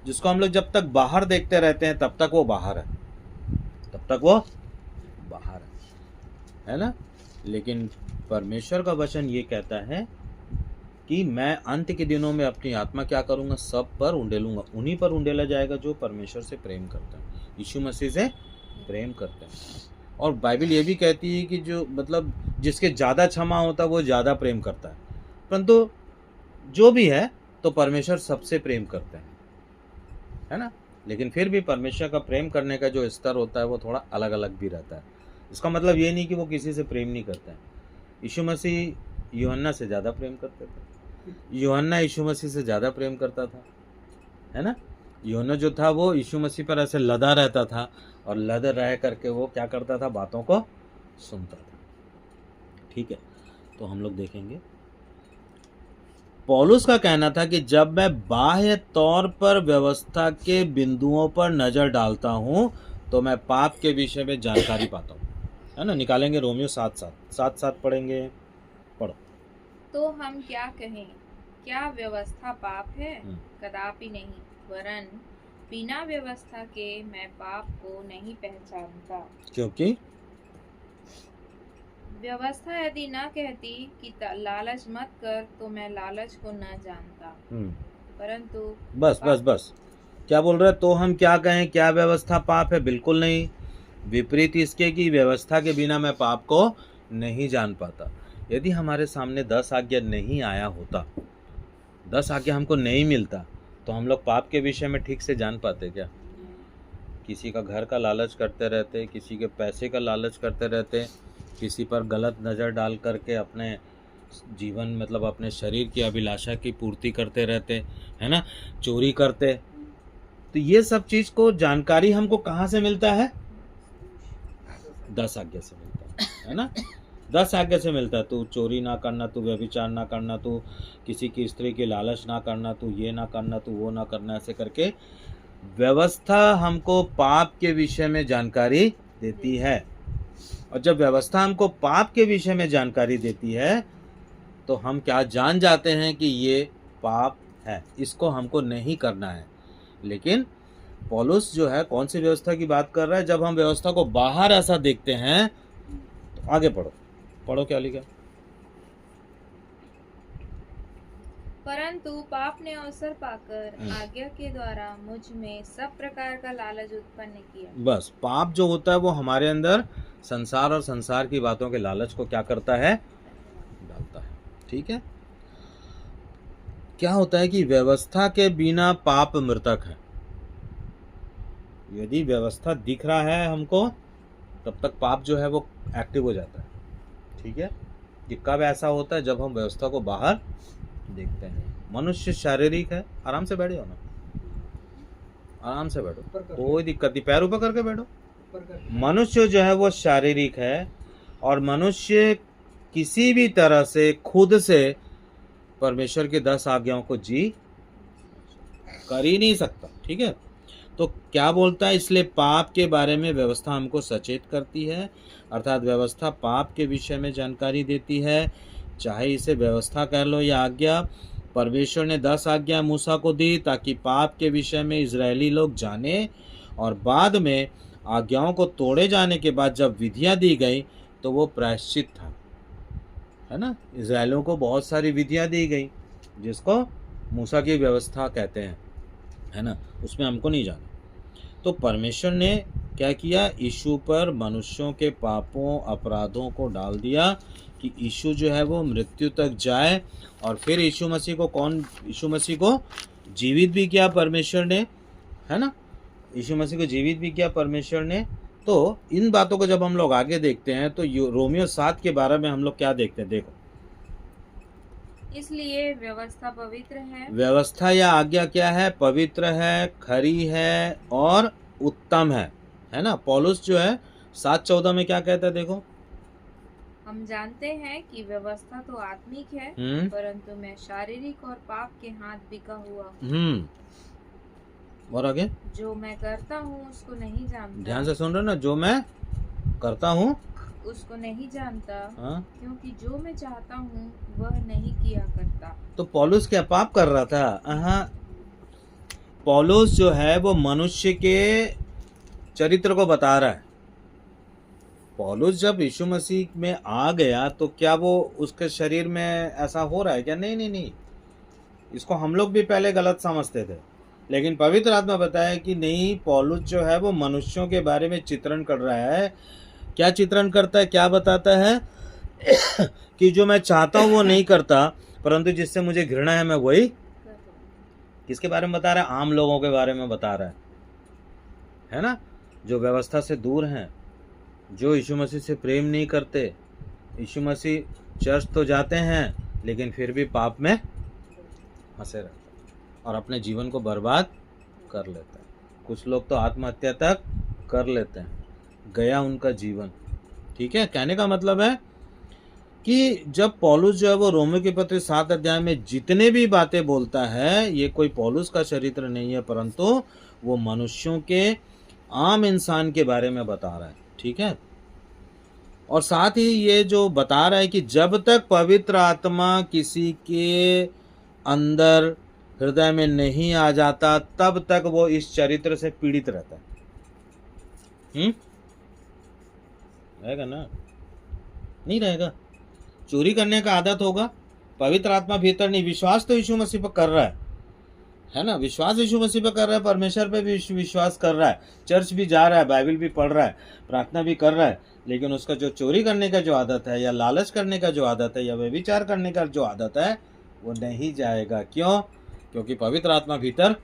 जिसको हम लोग जब तक बाहर देखते रहते हैं तब तक वो बाहर है, तब तक वो बाहर है ना। लेकिन परमेश्वर का वचन ये कहता है कि मैं अंत के दिनों में अपनी आत्मा क्या करूंगा, सब पर उंडेलूंगा। उन्हीं पर उंडेला जाएगा जो परमेश्वर से प्रेम करता है, यीशु मसीह से प्रेम करते हैं। और बाइबल ये भी कहती है कि जो मतलब जिसके ज़्यादा क्षमा होता है वो ज़्यादा प्रेम करता है। परंतु जो भी है तो परमेश्वर सबसे प्रेम करते हैं, है ना। लेकिन फिर भी परमेश्वर का प्रेम करने का जो स्तर होता है वो थोड़ा अलग अलग भी रहता है। इसका मतलब ये नहीं कि वो किसी से प्रेम नहीं करते हैं। यीशु मसीह यूहन्ना से ज़्यादा प्रेम करते थे, यूहन्ना यीशु मसीह से ज़्यादा प्रेम करता था, है ना। यूहन्ना जो था वो यीशु मसीह पर ऐसे लदा रहता था और लद रह करके वो क्या करता था, बातों को सुनता था, ठीक है। तो हम लोग देखेंगे पौलुस का कहना था कि जब मैं बाह्य तौर पर व्यवस्था के बिंदुओं पर नजर डालता हूं तो मैं पाप के विषय में जानकारी पाता हूं, है ना। निकालेंगे रोमियो 7:7 पढ़ेंगे, पढ़ो। तो हम क्या कहें, क्या व्यवस्था पाप है? कदापि नहीं, वरन बिना व्यवस्था के मैं पाप को नहीं पहचानता। क्योंकि व्यवस्था यदि न कहती कि लालच मत कर तो मैं लालच को न जानता, परंतु बस क्या बोल रहा है, तो हम क्या कहें, क्या व्यवस्था पाप है? बिल्कुल नहीं, विपरीत इसके कि व्यवस्था के बिना मैं पाप को नहीं जान पाता। यदि हमारे सामने 10 आज्ञा नहीं आया होता, 10 आज्ञा हमको नहीं मिलता, तो हम लोग पाप के विषय में ठीक से जान पाते क्या? किसी का घर का लालच करते रहते, किसी के पैसे का लालच करते रहते, किसी पर गलत नज़र डाल करके अपने जीवन मतलब अपने शरीर की अभिलाषा की पूर्ति करते रहते, है ना, चोरी करते। तो ये सब चीज़ को जानकारी हमको कहाँ से मिलता है? 10 आज्ञा से मिलता है ना। 10 आज्ञा से मिलता है। तू चोरी ना करना, तू व्यभिचार ना करना, तू किसी की स्त्री की लालच ना करना, तू ये ना करना, तू वो ना करना, ऐसे करके व्यवस्था हमको पाप के विषय में जानकारी देती है। और जब व्यवस्था हमको पाप के विषय में जानकारी देती है तो हम क्या जान जाते हैं कि ये पाप है, इसको हमको नहीं करना है। लेकिन पौलुस जो है कौन सी व्यवस्था की बात कर रहा है? जब हम व्यवस्था को बाहर ऐसा देखते हैं तो आगे पढ़ो क्या लिखा। परंतु पाप ने अवसर पाकर आज्ञा के द्वारा मुझ में सब प्रकार का लालच उत्पन्न किया। बस पाप जो होता है वो हमारे अंदर संसार और संसार की बातों के लालच को क्या करता है? डालता है, ठीक है। क्या होता है कि व्यवस्था के बिना पाप मृतक है। यदि व्यवस्था दिख रहा है हमको तब तक पाप जो है वो एक्टिव हो जाता है। ठीक है, कि कब ऐसा होता है, जब हम व्यवस्था को बाहर देखते हैं। मनुष्य शारीरिक है, आराम से बैठो ना, आराम से बैठो, कोई दिक्कत नहीं, पैर ऊपर करके बैठो। मनुष्य जो है वो शारीरिक है और मनुष्य किसी भी तरह से खुद से परमेश्वर की 10 आज्ञाओं को जी कर ही नहीं सकता। ठीक है, तो क्या बोलता है, इसलिए पाप के बारे में व्यवस्था हमको सचेत करती है, अर्थात व्यवस्था पाप के विषय में जानकारी देती है। चाहे इसे व्यवस्था कह लो या आज्ञा, परमेश्वर ने 10 आज्ञा मूसा को दी ताकि पाप के विषय में इजरायली लोग जाने, और बाद में आज्ञाओं को तोड़े जाने के बाद जब विधियां दी गई तो वो प्रायश्चित था, है ना। इजरायलियों को बहुत सारी विधियां दी गई जिसको मूसा की व्यवस्था कहते हैं, है ना, उसमें हमको नहीं जाना। तो परमेश्वर ने क्या किया, यीशु पर मनुष्यों के पापों अपराधों को डाल दिया कि यीशु जो है वो मृत्यु तक जाए, और फिर यीशु मसीह को जीवित भी किया परमेश्वर ने, है ना, यीशु मसीह को जीवित भी किया परमेश्वर ने। तो इन बातों को जब हम लोग आगे देखते हैं तो रोमियो 7 के 12 में हम लोग क्या देखते हैं, देखो, इसलिए व्यवस्था पवित्र है। व्यवस्था या आज्ञा क्या है, पवित्र है, खरी है और उत्तम है ना। पौलुस जो है 7:14 में क्या कहता है, देखो, हम जानते हैं कि व्यवस्था तो आत्मिक है, परंतु मैं शारीरिक और पाप के हाथ बिका हुआ और आगे, जो मैं करता हूँ उसको नहीं जानता। ध्यान से सुन रहे ना, जो मैं करता हूँ उसको नहीं जानता, क्योंकि जो मैं चाहता हूँ वह नहीं किया करता। तो पौलुस क्या पाप कर रहा था? पौलुस जो है वो मनुष्य के चरित्र को बता रहा है। पौलुस जब यीशु मसीह में आ गया तो क्या वो उसके शरीर में ऐसा हो रहा है क्या? नहीं। इसको हम लोग भी पहले गलत समझते थे, लेकिन पवित्र आत्मा बताया कि नहीं, पौलुस जो है वो मनुष्यों के बारे में चित्रण कर रहा है। क्या चित्रण करता है, क्या बताता है कि जो मैं चाहता हूँ वो नहीं करता, परंतु जिससे मुझे घृणा है मैं वही। किसके बारे में बता रहा है? आम लोगों के बारे में बता रहा है ना, जो व्यवस्था से दूर हैं, जो यीशु मसीह से प्रेम नहीं करते। यीशु मसीह चर्च तो जाते हैं लेकिन फिर भी पाप में फंसे रहते हैं और अपने जीवन को बर्बाद कर लेते हैं। कुछ लोग तो आत्महत्या तक कर लेते हैं, गया उनका जीवन। ठीक है, कहने का मतलब है कि जब पौलुस जो है वो रोमियो के पत्र 7 अध्याय में जितने भी बातें बोलता है, ये कोई पौलुस का चरित्र नहीं है, परंतु वो मनुष्यों के, आम इंसान के बारे में बता रहा है। ठीक है, और साथ ही ये जो बता रहा है कि जब तक पवित्र आत्मा किसी के अंदर हृदय में नहीं आ जाता तब तक वो इस चरित्र से पीड़ित रहता है। रहेगा ना? नहीं रहेगा। चोरी करने का आदत होगा, पवित्र आत्मा भीतर नहीं, विश्वास तो यीशु मसीह पर कर रहा है ना, विश्वास यीशु मसीह पर कर रहा है, परमेश्वर पे भी विश्वास कर रहा है, चर्च भी जा रहा है, बाइबल भी पढ़ रहा है, प्रार्थना भी कर रहा है, लेकिन उसका जो चोरी करने का जो आदत है, या लालच करने का जो आदत है, या व्यभिचार करने का जो आदत है, वो नहीं जाएगा। क्यों? क्योंकि पवित्र आत्मा भीतर,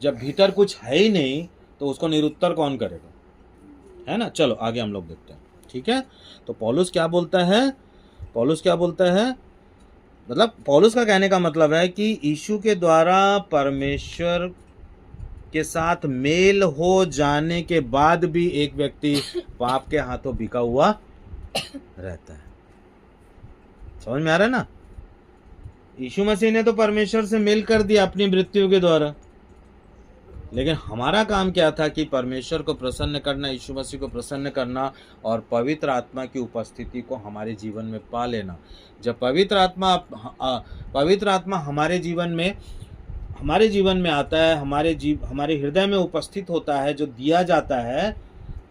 जब भीतर कुछ है ही नहीं तो उसको निरुत्तर कौन करेगा, है ना। चलो आगे हम लोग देखते हैं। ठीक है, तो पौलुस क्या बोलता है, मतलब पौलुस का कहने का मतलब है कि यीशु के द्वारा परमेश्वर के साथ मेल हो जाने के बाद भी एक व्यक्ति पाप के हाथों बिका हुआ रहता है। समझ में आ रहा है ना? यीशु मसीह ने तो परमेश्वर से मेल कर दिया अपनी मृत्यु के द्वारा, लेकिन हमारा काम क्या था कि परमेश्वर को प्रसन्न करना, यीशु मसीह को प्रसन्न करना और पवित्र आत्मा की उपस्थिति को हमारे जीवन में पा लेना। जब पवित्र आत्मा हमारे जीवन में आता है, हमारे हृदय में उपस्थित होता है, जो दिया जाता है,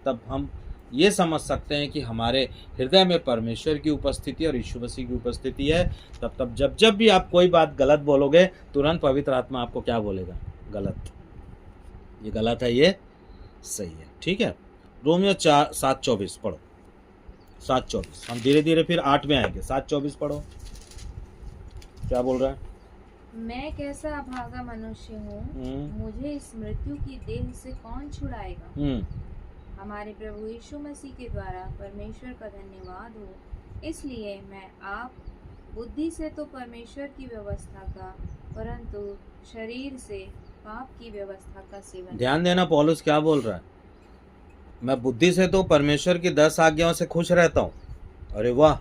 तब हम ये समझ सकते हैं कि हमारे हृदय में परमेश्वर की उपस्थिति और यीशु मसीह की उपस्थिति है। तब जब भी आप कोई बात गलत बोलोगे, तुरंत पवित्र आत्मा आपको क्या बोलेगा? गलत, ये गलत है, ये सही है। ठीक है, रोमियो 7:24 पढ़ो, 7:24। हम धीरे धीरे फिर 8 में आएंगे। 7:24 पढ़ो, क्या बोल रहा है? मैं कैसा अभागा मनुष्य हूँ, मुझे इस मृत्यु की देह से कौन छुड़ाएगा? हमारे प्रभु यीशु मसीह के द्वारा परमेश्वर का धन्यवाद हो। इसलिए मैं आप बुद्धि से तो परमेश्वर की व्यवस्था का, परंतु शरीर से पाप की व्यवस्था का सेवन। ध्यान देना पौलुस क्या बोल रहा है, मैं बुद्धि से तो परमेश्वर की 10 आज्ञाओं से खुश रहता हूँ। अरे वाह,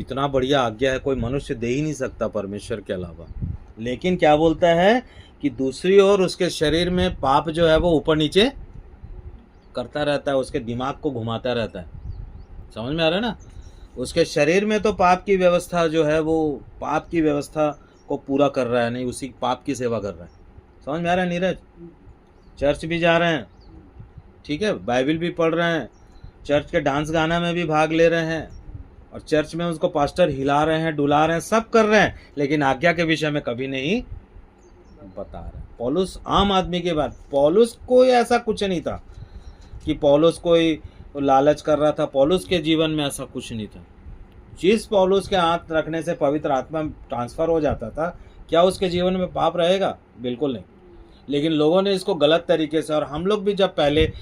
इतना बढ़िया आज्ञा है, कोई मनुष्य दे ही नहीं सकता परमेश्वर के अलावा। लेकिन क्या बोलता है कि दूसरी ओर उसके शरीर में पाप जो है वो ऊपर नीचे करता रहता है, उसके दिमाग को घुमाता रहता है। समझ में आ रहा है ना? उसके शरीर में तो पाप की व्यवस्था जो है वो पाप की व्यवस्था को पूरा कर रहा है, नहीं उसी पाप की सेवा कर रहा है। समझ में आ रहा है नीरज? चर्च भी जा रहे हैं, ठीक है, बाइबल भी पढ़ रहे हैं, चर्च के डांस गाना में भी भाग ले रहे हैं, और चर्च में उसको पास्टर हिला रहे हैं, डुला रहे हैं, सब कर रहे हैं, लेकिन आज्ञा के विषय में कभी नहीं बता रहे। पौलुस आम आदमी के बाद, पौलुस कोई ऐसा कुछ नहीं था कि पौलुस कोई लालच कर रहा था। पौलुस के जीवन में ऐसा कुछ नहीं था। जिस पौलुस के हाथ रखने से पवित्र आत्मा ट्रांसफर हो जाता था, क्या उसके जीवन में पाप रहेगा? बिल्कुल नहीं। लेकिन लोगों ने इसको गलत तरीके से, और हम लोग भी जब पहले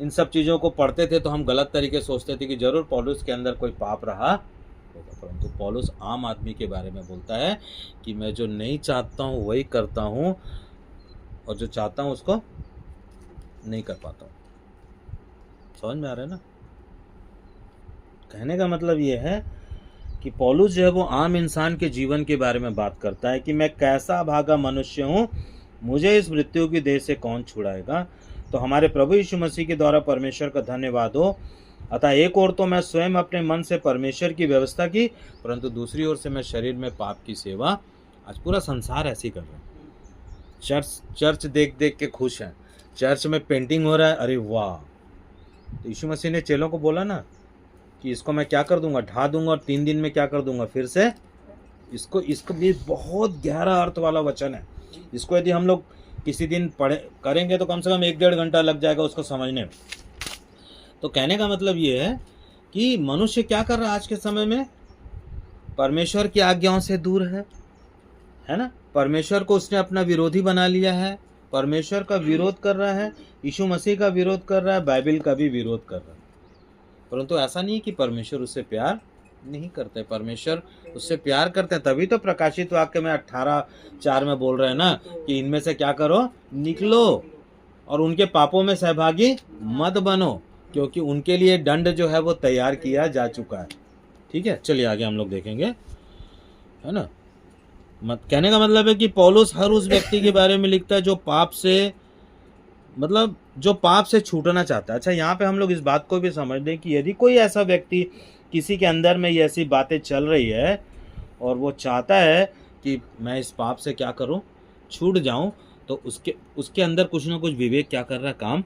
इन सब चीज़ों को पढ़ते थे तो हम गलत तरीके से सोचते थे कि जरूर पौलुस के अंदर कोई पाप रहा होगा। परंतु पौलुस आम आदमी के बारे में बोलता है कि मैं जो नहीं चाहता हूँ वही करता हूँ, और जो चाहता हूँ उसको नहीं कर पाता हूँ। समझ में आ रहा है ना? कहने का मतलब ये है कि पौलुस जो है वो आम इंसान के जीवन के बारे में बात करता है कि मैं कैसा भागा मनुष्य हूँ, मुझे इस मृत्यु की देह से कौन छुड़ाएगा। तो हमारे प्रभु यीशु मसीह के द्वारा परमेश्वर का धन्यवाद हो। अतः एक ओर तो मैं स्वयं अपने मन से परमेश्वर की व्यवस्था की, परंतु दूसरी ओर से मैं शरीर में पाप की सेवा। आज पूरा संसार ऐसे ही कर रहा है। चर्च देख देख के खुश है, चर्च में पेंटिंग हो रहा है, अरे वाह। तो यीशु मसीह ने चेलों को बोला ना कि इसको मैं क्या कर दूंगा, ढा दूंगा, और 3 दिन में क्या कर दूंगा, फिर से इसको भी बहुत गहरा अर्थ वाला वचन है। इसको यदि हम लोग किसी दिन पढ़े करेंगे तो कम से कम 1-1.5 घंटा लग जाएगा उसको समझने में। तो कहने का मतलब ये है कि मनुष्य क्या कर रहा है आज के समय में, परमेश्वर की आज्ञाओं से दूर है ना? परमेश्वर को उसने अपना विरोधी बना लिया है, परमेश्वर का विरोध कर रहा है, यीशु मसीह का विरोध कर रहा है, बाइबल का भी विरोध कर रहा है। परंतु ऐसा नहीं है कि परमेश्वर उससे प्यार नहीं करते, परमेश्वर उससे प्यार करते हैं। तभी तो प्रकाशित वाक्य में 18:4 में बोल रहे हैं ना कि इनमें से क्या करो, निकलो और उनके पापों में सहभागी मत बनो, क्योंकि उनके लिए दंड जो है वो तैयार किया जा चुका है। ठीक है, चलिए आगे हम लोग देखेंगे, है ना? कहने का मतलब है कि पौलुस हर उस व्यक्ति के बारे में लिखता है जो पाप से, मतलब जो पाप से छूटना चाहता है। अच्छा, यहाँ पे हम लोग इस बात को भी समझ दें कि यदि कोई ऐसा व्यक्ति, किसी के अंदर में ये ऐसी बातें चल रही है और वो चाहता है कि मैं इस पाप से क्या करूं, छूट जाऊं, तो उसके अंदर कुछ ना कुछ विवेक क्या कर रहा है, काम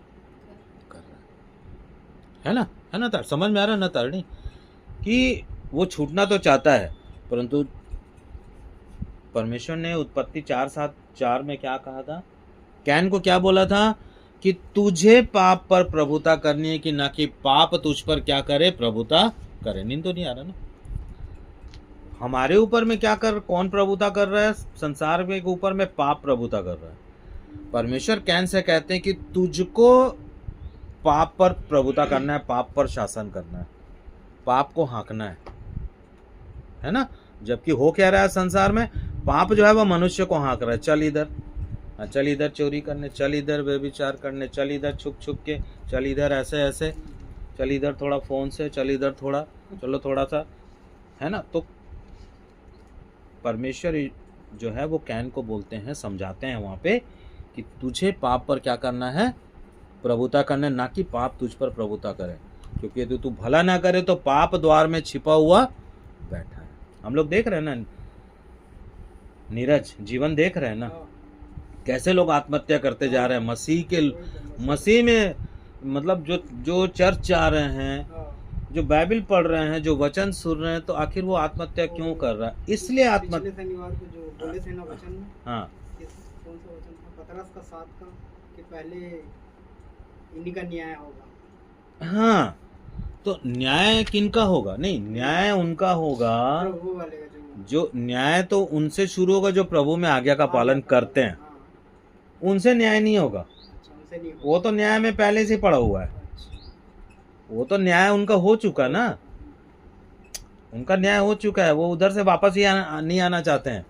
कर रहा है ना? है ना? समझ में आ रहा है ना तारणी, कि वो छूटना तो चाहता है, परंतु परमेश्वर ने उत्पत्ति 4:7-4 में क्या कहा था, कैन को क्या बोला था कि तुझे पाप पर प्रभुता करनी है, कि ना कि पाप तुझ पर क्या करे, प्रभुता करे। नींद तो नहीं आ रहा ना? हमारे ऊपर में क्या कौन प्रभुता कर रहा है? संसार के ऊपर में पाप प्रभुता कर रहा है। परमेश्वर कैन से कहते हैं कि तुझको पाप पर प्रभुता करना है, पाप पर शासन करना है, पाप को हाँकना है ना? जबकि हो क्या रहा है संसार में, पाप जो है वह मनुष्य को हाँक रहा है, चल इधर चोरी करने, चल इधर व्यभिचार करने, चल इधर छुप छुप के, चल इधर ऐसे, चल इधर थोड़ा फोन से, चल इधर थोड़ा, चलो थोड़ा सा, है ना? तो परमेश्वर जो है वो कैन को बोलते हैं, समझाते हैं वहाँ पे कि तुझे पाप पर क्या करना है, प्रभुता करना है, ना कि पाप तुझ पर प्रभुता करे। क्योंकि यदि तू भला ना करे तो पाप द्वार में छिपा हुआ बैठा है। हम लोग देख रहे हैं ना नीरज, जीवन देख रहे हैं ना, कैसे लोग आत्महत्या करते जा रहे हैं मसीह में, मतलब जो चर्च जा रहे हैं, जो बाइबल पढ़ रहे हैं, जो वचन सुन रहे हैं, तो आखिर वो आत्महत्या क्यों कर रहा है? इसलिए आत्महत्या, शनिवार को जो बोले थे ना वचन में, हाँ, कौन सा वचन था? पतरस का 7 का, कि पहले इन्हीं का न्याय होगा। हाँ, तो न्याय किनका होगा? नहीं, न्याय उनका होगा, प्रभु वाले का जो न्याय तो उनसे शुरू होगा जो प्रभु में आज्ञा का पालन करते हैं, उनसे न्याय नहीं होगा। अच्छा, उनसे नहीं होगा। वो तो न्याय में पहले से पड़ा हुआ है। वो तो न्याय उनका हो चुका ना, उनका न्याय हो चुका है, वो उधर से वापस ही नहीं आना चाहते हैं।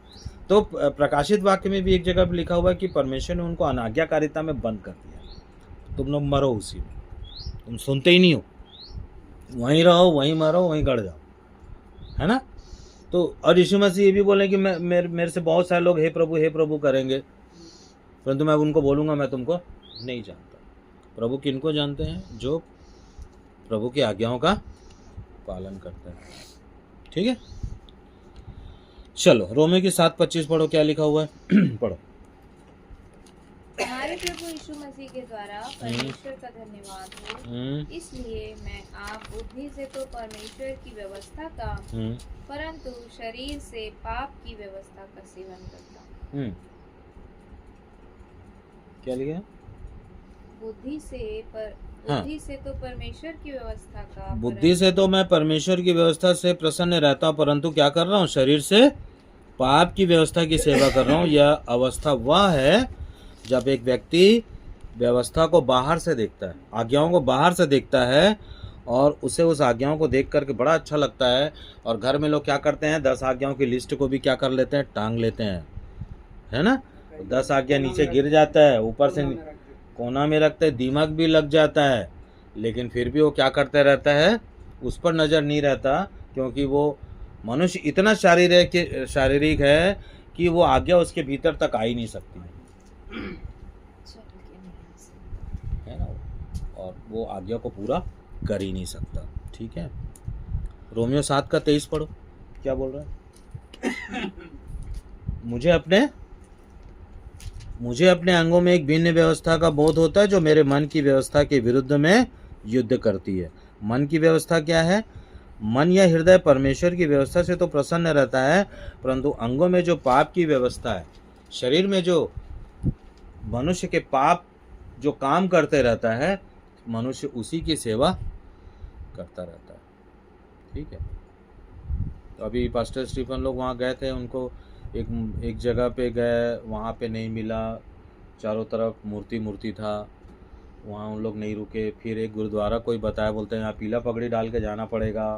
तो प्रकाशित वाक्य में भी एक जगह पर लिखा हुआ है कि परमेश्वर ने उनको अनाज्ञाकारिता में बंद कर दिया, तुम लोग मरो उसी में, तुम सुनते ही नहीं हो, वहीं रहो, वहीं मरो, वहीं गड़ जाओ, है ना। तो और यीशु मसीह ये भी बोले कि मेरे से बहुत सारे लोग हे प्रभु करेंगे, परंतु मैं उनको बोलूँगा मैं तुमको नहीं जानता। प्रभु किनको जानते हैं? जो प्रभु की आज्ञाओं का पालन करते हैं। ठीक है, चलो रोमियो की 7:25 पढ़ो, क्या लिखा हुआ है पढ़ो। हमारे प्रभु यीशु मसीह के द्वारा परमेश्वर का धन्यवाद हो, इसलिए मैं आप बुद्धि से तो परमेश्वर की व्यवस्था का परंतु शरीर से पाप की व्यवस्था का सेवन करता हूँ। क्या लिखा? बुद्धि से तो परमेश्वर की व्यवस्था का, बुद्धि से तो मैं परमेश्वर की व्यवस्था से प्रसन्न रहता हूँ, परंतु क्या कर रहा हूँ? शरीर से पाप की व्यवस्था की सेवा कर रहा हूँ। यह अवस्था वह है जब एक व्यक्ति व्यवस्था को बाहर से देखता है, आज्ञाओं को बाहर से देखता है, और उसे उस आज्ञाओं को देख करके बड़ा अच्छा लगता है, और घर में लोग क्या करते हैं, 10 आज्ञाओं की लिस्ट को भी क्या कर लेते हैं, टांग लेते हैं, है ना। 10 आज्ञा नीचे गिर जाता है, ऊपर से कोना में रखते हैं, दिमाग भी लग जाता है, लेकिन फिर भी वो क्या करते रहता है, उस पर नज़र नहीं रहता, क्योंकि वो मनुष्य इतना शारीरिक है कि वो आज्ञा उसके भीतर तक आ ही नहीं सकती है ना, और वो आज्ञा को पूरा कर ही नहीं सकता। ठीक है, रोमियो 7:23 पढ़ो, क्या बोल रहा है? मुझे अपने अंगों में एक भिन्न व्यवस्था का बोध होता है जो मेरे मन की व्यवस्था के विरुद्ध में युद्ध करती है। मन की व्यवस्था क्या है? मन या हृदय परमेश्वर की व्यवस्था से तो प्रसन्न रहता है, परंतु अंगों में जो पाप की व्यवस्था है, शरीर में जो मनुष्य के पाप जो काम करते रहता है, मनुष्य उसी की सेवा करता रहता है। ठीक है, तो अभी पास्टर स्टीफन लोग वहाँ गए थे, उनको एक जगह पे गए, वहाँ पे नहीं मिला, चारों तरफ मूर्ति था, वहाँ उन लोग नहीं रुके। फिर एक गुरुद्वारा कोई बताया, बोलते हैं यहाँ पीला पगड़ी डाल के जाना पड़ेगा,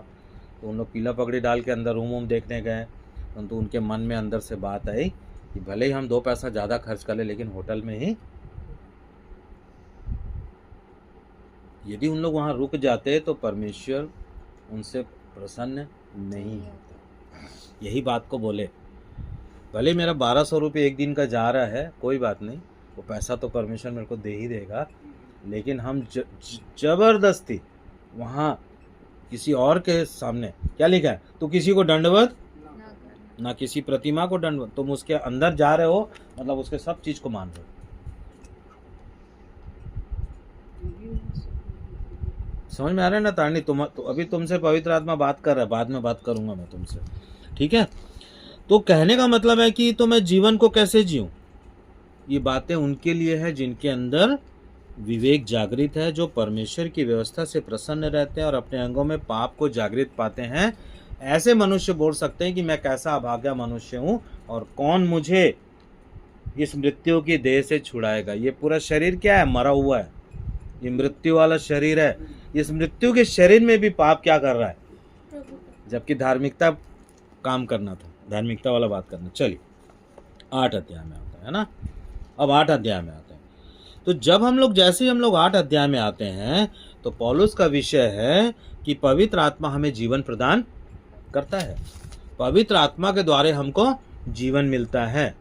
तो उन लोग पीला पगड़ी डाल के अंदर रूम देखने गए, परंतु उनके मन में अंदर से बात आई कि भले ही हम 2 पैसा ज़्यादा खर्च कर ले, लेकिन होटल में ही, यदि उन लोग वहाँ रुक जाते तो परमेश्वर उनसे प्रसन्न नहीं होता। यही बात को बोले, भले मेरा 1200 रुपये एक दिन का जा रहा है, कोई बात नहीं, वो पैसा तो परमेश्वर मेरे को दे ही देगा, लेकिन हम जबरदस्ती वहाँ किसी और के सामने, क्या लिखा है, तो किसी को दंडवत ना किसी प्रतिमा को दंडवत, तुम उसके अंदर जा रहे हो, मतलब उसके सब चीज को मान रहे हो। समझ में आ रहा है ना तारणी? तो अभी तुमसे पवित्र आत्मा बात कर रहा है, बाद में बात करूंगा मैं तुमसे। ठीक है, तो कहने का मतलब है कि तो मैं जीवन को कैसे जीऊं, ये बातें उनके लिए है जिनके अंदर विवेक जागृत है, जो परमेश्वर की व्यवस्था से प्रसन्न रहते हैं और अपने अंगों में पाप को जागृत पाते हैं। ऐसे मनुष्य बोल सकते हैं कि मैं कैसा अभागा मनुष्य हूँ, और कौन मुझे इस मृत्यु की देह से छुड़ाएगा। ये पूरा शरीर क्या है, मरा हुआ है, ये मृत्यु वाला शरीर है। इस मृत्यु के शरीर में भी पाप क्या कर रहा है, जबकि धार्मिकता काम करना था, धार्मिकता वाला बात करना। चलिए 8 अध्याय में आता है ना, अब 8 अध्याय में आते हैं। तो जब हम लोग, जैसे ही हम लोग 8 अध्याय में आते हैं, तो पौलुस का विषय है कि पवित्र आत्मा हमें जीवन प्रदान करता है, पवित्र आत्मा के द्वारा हमको जीवन मिलता है।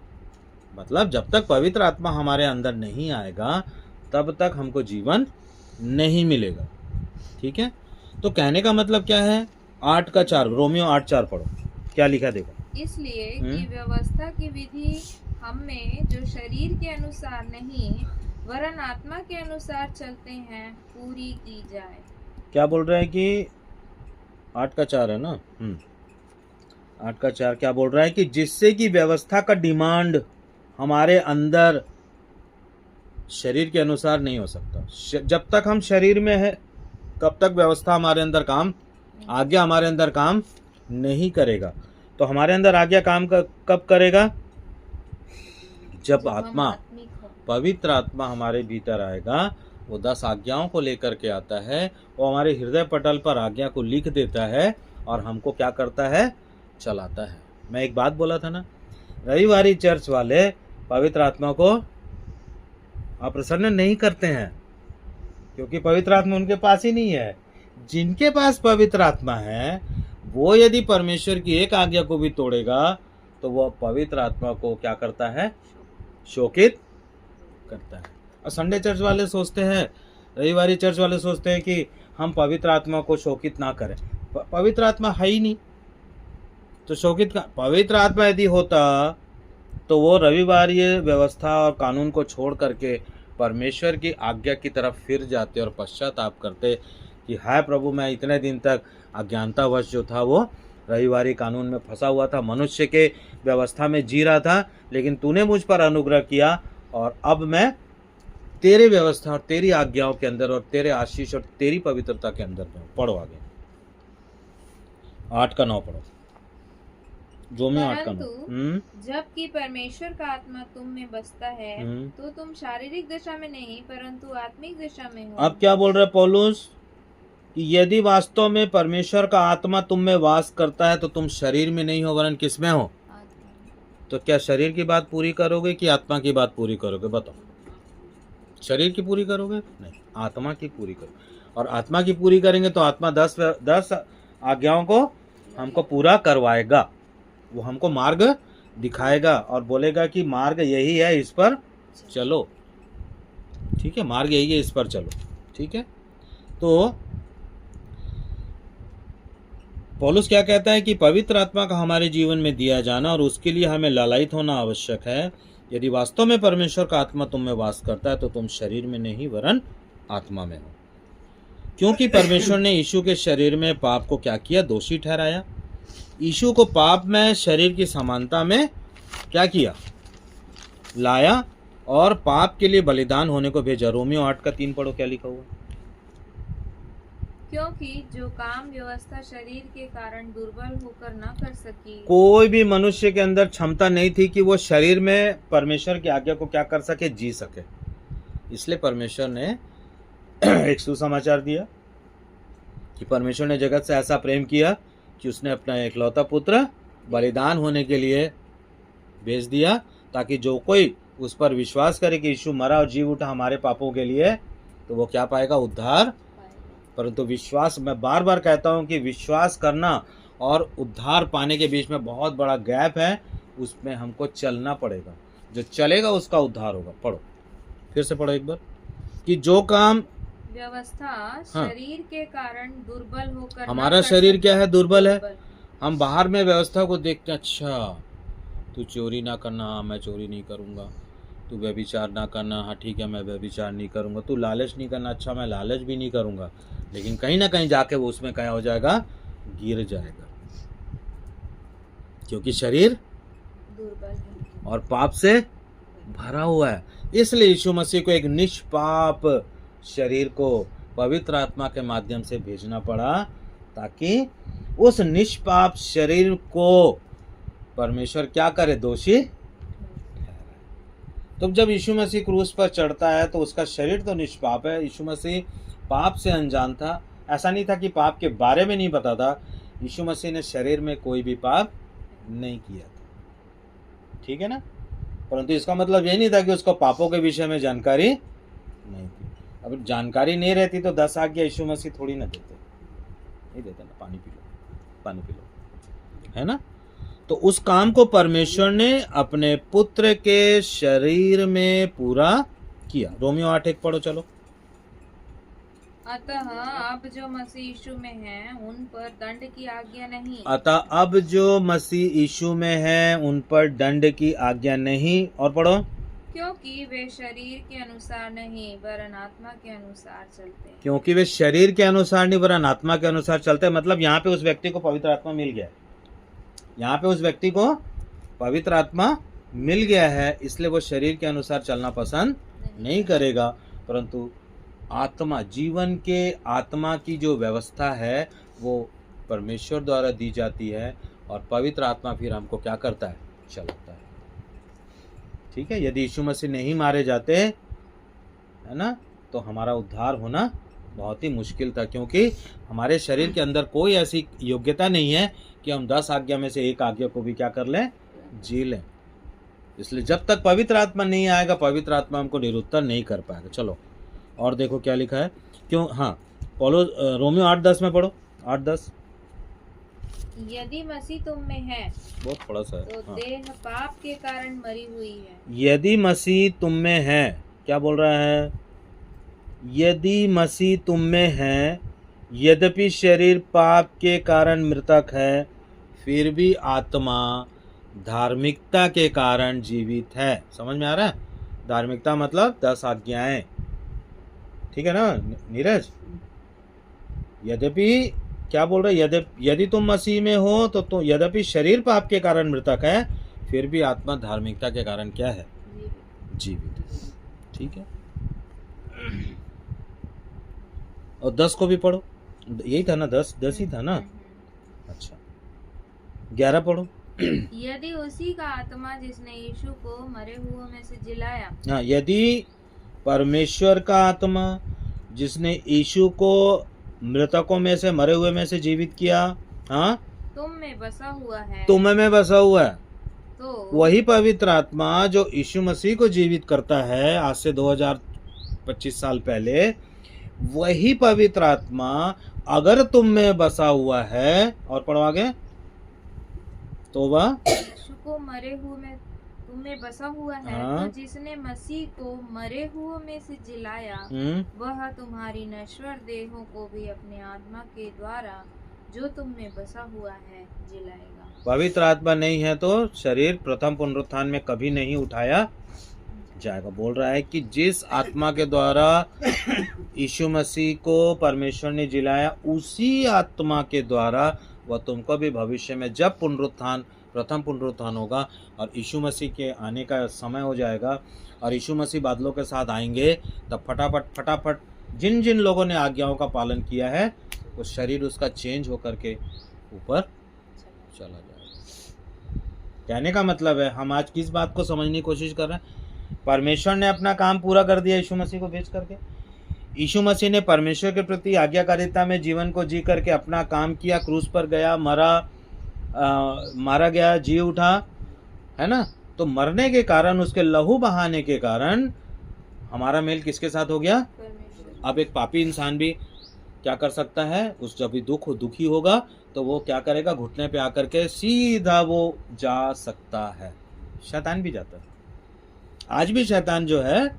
मतलब जब तक पवित्र आत्मा हमारे अंदर नहीं आएगा तब तक हमको जीवन नहीं मिलेगा। ठीक है, तो कहने का मतलब क्या है, 8:4 रोमियो 8:4 पढ़ो, क्या लिखा देखो। इसलिए कि व्यवस्था की विधि हम में जो शरीर के अनुसार नहीं वरन आत्मा के अनुसार चलते हैं पूरी की जाए। क्या बोल रहा है कि 8:4 है ना, 8:4 क्या बोल रहा है कि जिससे कि व्यवस्था का डिमांड हमारे अंदर शरीर के अनुसार नहीं हो सकता। जब तक हम शरीर में है तब तक व्यवस्था हमारे अंदर काम, आज्ञा हमारे अंदर काम नहीं करेगा। तो हमारे अंदर आज्ञा काम कब करेगा, जब आत्मा, पवित्र आत्मा हमारे भीतर आएगा, वो 10 आज्ञाओं को लेकर के आता है, वो हमारे हृदय पटल पर आज्ञा को लिख देता है और हमको क्या करता है, चलाता है। मैं एक बात बोला था ना, रविवारी चर्च वाले पवित्र आत्मा को अप्रसन्न नहीं करते हैं, क्योंकि पवित्र आत्मा उनके पास ही नहीं है। जिनके पास पवित्र आत्मा है वो यदि परमेश्वर की एक आज्ञा को भी तोड़ेगा तो वो पवित्र आत्मा को क्या करता है, शोकित करता है। और संडे चर्च वाले सोचते हैं, रविवारी चर्च वाले सोचते हैं कि हम पवित्र आत्मा को शोकित ना करें। पवित्र आत्मा है ही नहीं तो शोकित का, पवित्र आत्मा यदि होता तो वो रविवारीय व्यवस्था और कानून को छोड़ करके परमेश्वर की आज्ञा की तरफ फिर जाते और पश्चाताप करते कि हाय प्रभु, मैं इतने दिन तक अज्ञानतावश जो था वो रविवारी कानून में फंसा हुआ था, मनुष्य के व्यवस्था में जी रहा था, लेकिन तूने मुझ पर अनुग्रह किया और अब मैं तेरे व्यवस्था और तेरी आज्ञाओं के अंदर और तेरे आशीष और तेरी पवित्रता के अंदर में। पढ़ो आगे 8-9 पढ़ो, जो मैं 8-9। जबकि परमेश्वर का आत्मा तुम में बसता है तो तुम शारीरिक दशा में नहीं परंतु आत्मिक दशा में हो। अब क्या बोल रहे पौलुस कि यदि वास्तव में परमेश्वर का आत्मा तुम में वास करता है तो तुम शरीर में नहीं हो वरन किस में हो। तो क्या शरीर की बात पूरी करोगे कि आत्मा की बात पूरी करोगे, बताओ। शरीर की पूरी करोगे? नहीं, आत्मा की पूरी करो। और आत्मा की पूरी करेंगे तो आत्मा 10 आज्ञाओं को हमको पूरा करवाएगा, वो हमको मार्ग दिखाएगा और बोलेगा कि मार्ग यही है, इस पर चलो। ठीक है, मार्ग यही है, इस पर चलो। ठीक है, तो पौलुस क्या कहता है कि पवित्र आत्मा का हमारे जीवन में दिया जाना और उसके लिए हमें लालायित होना आवश्यक है। यदि वास्तव में परमेश्वर का आत्मा तुम में वास करता है तो तुम शरीर में नहीं वरन आत्मा में हो। क्योंकि परमेश्वर ने यीशु के शरीर में पाप को क्या किया, दोषी ठहराया। यीशु को पाप में शरीर की समानता में क्या किया, लाया और पाप के लिए बलिदान होने को भेजा। रोमियो 8:3 पढ़ो, क्या लिखा हुआ। क्योंकि जो काम व्यवस्था शरीर के कारण दुर्बल होकर न कर सकी, कोई भी मनुष्य के अंदर क्षमता नहीं थी कि वो शरीर में परमेश्वर की आज्ञा को क्या कर सके, जी सके। इसलिए परमेश्वर ने एक सुसमाचार दिया कि परमेश्वर ने जगत से ऐसा प्रेम किया कि उसने अपना एकलौता पुत्र बलिदान होने के लिए भेज दिया, ताकि जो कोई उस पर विश्वास करे कि यीशु मरा और जी उठा हमारे पापों के लिए, तो वो क्या पाएगा, उद्धार। परंतु विश्वास, मैं बार बार कहता हूँ कि विश्वास करना और उद्धार पाने के बीच में बहुत बड़ा गैप है, उसमें हमको चलना पड़ेगा। जो चलेगा उसका उद्धार होगा। पढ़ो, फिर से पढ़ो एक बार, कि जो काम व्यवस्था शरीर के कारण दुर्बल होकर, हमारा शरीर क्या है, दुर्बल है। हम बाहर में व्यवस्था को देखते हैं, अच्छा तू चोरी ना करना, हाँ मैं चोरी नहीं करूँगा। तू व्यभिचार ना करना, हाँ ठीक है मैं व्यभिचार नहीं करूँगा। तू लालच नहीं करना, अच्छा मैं लालच भी नहीं करूँगा। लेकिन कहीं ना कहीं जाके वो उसमें क्या हो जाएगा, गिर जाएगा, क्योंकि शरीर दुर्बल है और पाप से भरा हुआ है। इसलिए यीशु मसीह को एक निष्पाप शरीर को पवित्र आत्मा के माध्यम से भेजना पड़ा, ताकि उस निष्पाप शरीर को परमेश्वर क्या करे, दोषी। तो जब यीशु मसीह क्रूस पर चढ़ता है तो उसका शरीर तो निष्पाप है। यीशु मसीह पाप से अनजान था। ऐसा नहीं था कि पाप के बारे में नहीं पता था, यीशु मसीह ने शरीर में कोई भी पाप नहीं किया था। ठीक है ना, परंतु इसका मतलब ये नहीं था कि उसको पापों के विषय में जानकारी नहीं थी। अब जानकारी नहीं रहती तो 10 आज्ञा यीशु मसीह थोड़ी ना देते, नहीं देते ना, पानी पी लो, पानी पी लो, है ना। तो उस काम को परमेश्वर ने अपने पुत्र के शरीर में पूरा किया। रोमियो 8:1 पढ़ो चलो। अतः अब जो मसीह यीशु में हैं उन पर दंड की आज्ञा नहीं। अतः अब जो मसीह यीशु में हैं उन पर दंड की आज्ञा नहीं। और पढ़ो, क्योंकि वे शरीर के अनुसार नहीं वरन आत्मा के अनुसार चलते हैं। क्योंकि वे शरीर के अनुसार नहीं वरन आत्मा के अनुसार चलते हैं। मतलब यहाँ पे उस व्यक्ति को पवित्र आत्मा मिल गया, यहाँ पे उस व्यक्ति को पवित्र आत्मा मिल गया है, इसलिए वो शरीर के अनुसार चलना पसंद नहीं करेगा, परंतु आत्मा, जीवन के आत्मा की जो व्यवस्था है वो परमेश्वर द्वारा दी जाती है और पवित्र आत्मा फिर हमको क्या करता है, चलाता है। ठीक है, यदि यीशु मसीह नहीं मारे जाते, है ना, तो हमारा उद्धार होना बहुत ही मुश्किल था, क्योंकि हमारे शरीर के अंदर कोई ऐसी योग्यता नहीं है कि हम 10 आज्ञा में से एक आज्ञा को भी क्या कर लें, जी लें। इसलिए जब तक पवित्र आत्मा नहीं आएगा, पवित्र आत्मा हमको निरुत्तर नहीं कर पाएगा। चलो और देखो क्या लिखा है, क्यों, हाँ पौलो रोमियो 8:10 में पढ़ो, 8:10। यदि मसीह तुम में है बहुत थोड़ा सा है, तो हाँ। देह पाप के कारण मरी हुई है। यदि मसीह तुम में है, क्या बोल रहा है, यदि मसीह तुम में है, यद्यपि शरीर पाप के कारण मृतक है, फिर भी आत्मा धार्मिकता के कारण जीवित है। समझ में आ रहा है? धार्मिकता मतलब 10 आज्ञाएं, ठीक है ना नीरज? यद्यपि क्या बोल रहे, यदि तुम मसीह में हो तो यद्यपि शरीर पाप के कारण मृतक है, फिर भी आत्मा धार्मिकता के कारण क्या है, जीवित है। ठीक है, और 10 को भी पढ़ो, यही था ना, 10 ही था ना। अच्छा 11 पढ़ो। यदि उसी का आत्मा जिसने यीशु को मरे हुओं में से जिलाया, हाँ, यदि परमेश्वर का आत्मा जिसने यीशु को मृतकों में से, मरे हुए में से जीवित किया, हाँ, तुम में बसा हुआ है, तुम में बसा हुआ है, तो वही पवित्र आत्मा जो यीशु मसीह को जीवित करता है आज से 2025 साल पहले, वही पवित्र आत्मा अगर तुम में बसा हुआ है, और पढ़ो आगे, तो वह यीशु को मरे हुए में तुम में बसा हुआ है, हाँ। तो जिसने मसीह को मरे हुओं में से जिलाया, वह तुम्हारी नश्वर देहों को भी अपने आत्मा के द्वारा जो तुम में बसा हुआ है जिलाएगा। पवित्र आत्मा नहीं है तो शरीर प्रथम पुनरुत्थान में कभी नहीं उठाया जाएगा। बोल रहा है कि जिस आत्मा के द्वारा यीशु मसीह को परमेश्वर ने जिलाया, उसी आत्मा के द्वारा वह तुमको भी भविष्य में जब प्रथम पुनरुत्थान होगा और यीशु मसीह के आने का समय हो जाएगा और यीशु मसीह बादलों के साथ आएंगे, तब फटाफट जिन जिन लोगों ने आज्ञाओं का पालन किया है, वो शरीर उसका चेंज होकर के ऊपर चला जाएगा। कहने का मतलब है, हम आज किस बात को समझने की कोशिश कर रहे हैं, परमेश्वर ने अपना काम पूरा कर दिया यीशु मसीह को भेज करके। यीशु मसीह ने परमेश्वर के प्रति आज्ञाकारिता में जीवन को जी करके अपना काम किया, क्रूस पर गया, मारा गया, जी उठा, है ना। तो मरने के कारण, उसके लहू बहाने के कारण हमारा मेल किसके साथ हो गया? अब एक पापी इंसान भी क्या कर सकता है, उस जब भी दुखी होगा तो वो क्या करेगा, घुटने पे आकर के सीधा वो जा सकता है। शैतान भी जाता है, आज भी शैतान जो है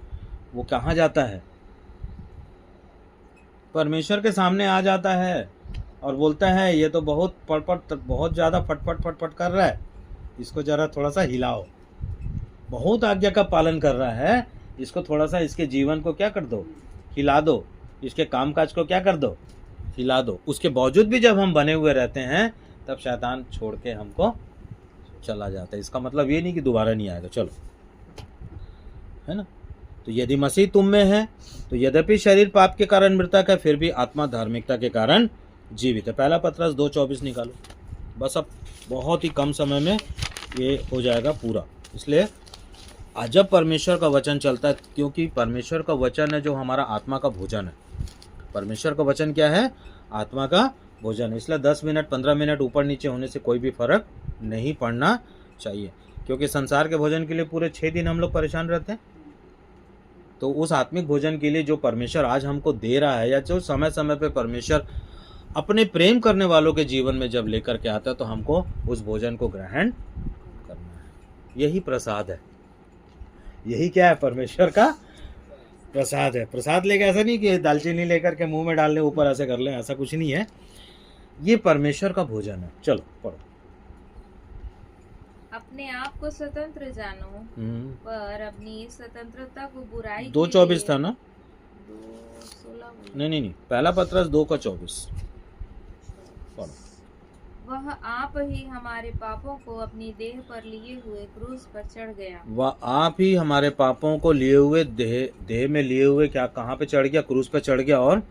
वो कहाँ जाता है, परमेश्वर के सामने आ जाता है और बोलता है ये तो बहुत ज़्यादा फटफट कर रहा है, इसको जरा थोड़ा सा हिलाओ। बहुत आज्ञा का पालन कर रहा है, इसको थोड़ा सा, इसके जीवन को क्या कर दो, हिला दो, इसके कामकाज को क्या कर दो, हिला दो। उसके बावजूद भी जब हम बने हुए रहते हैं, तब शैतान छोड़ के हमको चला जाता है। इसका मतलब ये नहीं कि दोबारा नहीं आएगा। चलो, है ना। तो यदि मसीह तुम में है, तो यद्यपि शरीर पाप के कारण मृतक है, फिर भी आत्मा धार्मिकता के कारण जीवित है। पहला पत्रस 2:24 निकालो, बस अब बहुत ही कम समय में ये हो जाएगा पूरा। इसलिए आज जब परमेश्वर का वचन चलता है, क्योंकि परमेश्वर का वचन है जो हमारा आत्मा का भोजन है। परमेश्वर का वचन क्या है? आत्मा का भोजन है। इसलिए 10 मिनट 15 मिनट ऊपर नीचे होने से कोई भी फर्क नहीं पड़ना चाहिए, क्योंकि संसार के भोजन के लिए पूरे 6 दिन हम लोग परेशान रहते हैं। तो उस आत्मिक भोजन के लिए जो परमेश्वर आज हमको दे रहा है, या जो समय समय पे परमेश्वर अपने प्रेम करने वालों के जीवन में जब लेकर के आता है, तो हमको उस भोजन को ग्रहण करना है। यही प्रसाद है। यही क्या है? परमेश्वर का प्रसाद है। प्रसाद लेके ऐसा नहीं कि दालचीनी लेकर के मुंह में डाल ले, ऊपर ऐसे कर ले, ऐसा कुछ नहीं है। ये परमेश्वर का भोजन है। चलो पढ़ो। अपने आप को स्वतंत्र जानो, पर अपनी इस स्वतंत्रता को बुराई 2:24 था ना? 2:16 नहीं, पहला पत्रस 2:24 पढ़ो। वह आप ही हमारे पापों को अपनी देह पर लिए हुए क्रूस पर चढ़ गया। वह आप ही हमारे पापों को लिए हुए देह में लिए हुए क्या, कहाँ पे चढ़ गया? क्रूस पे चढ़ गया। और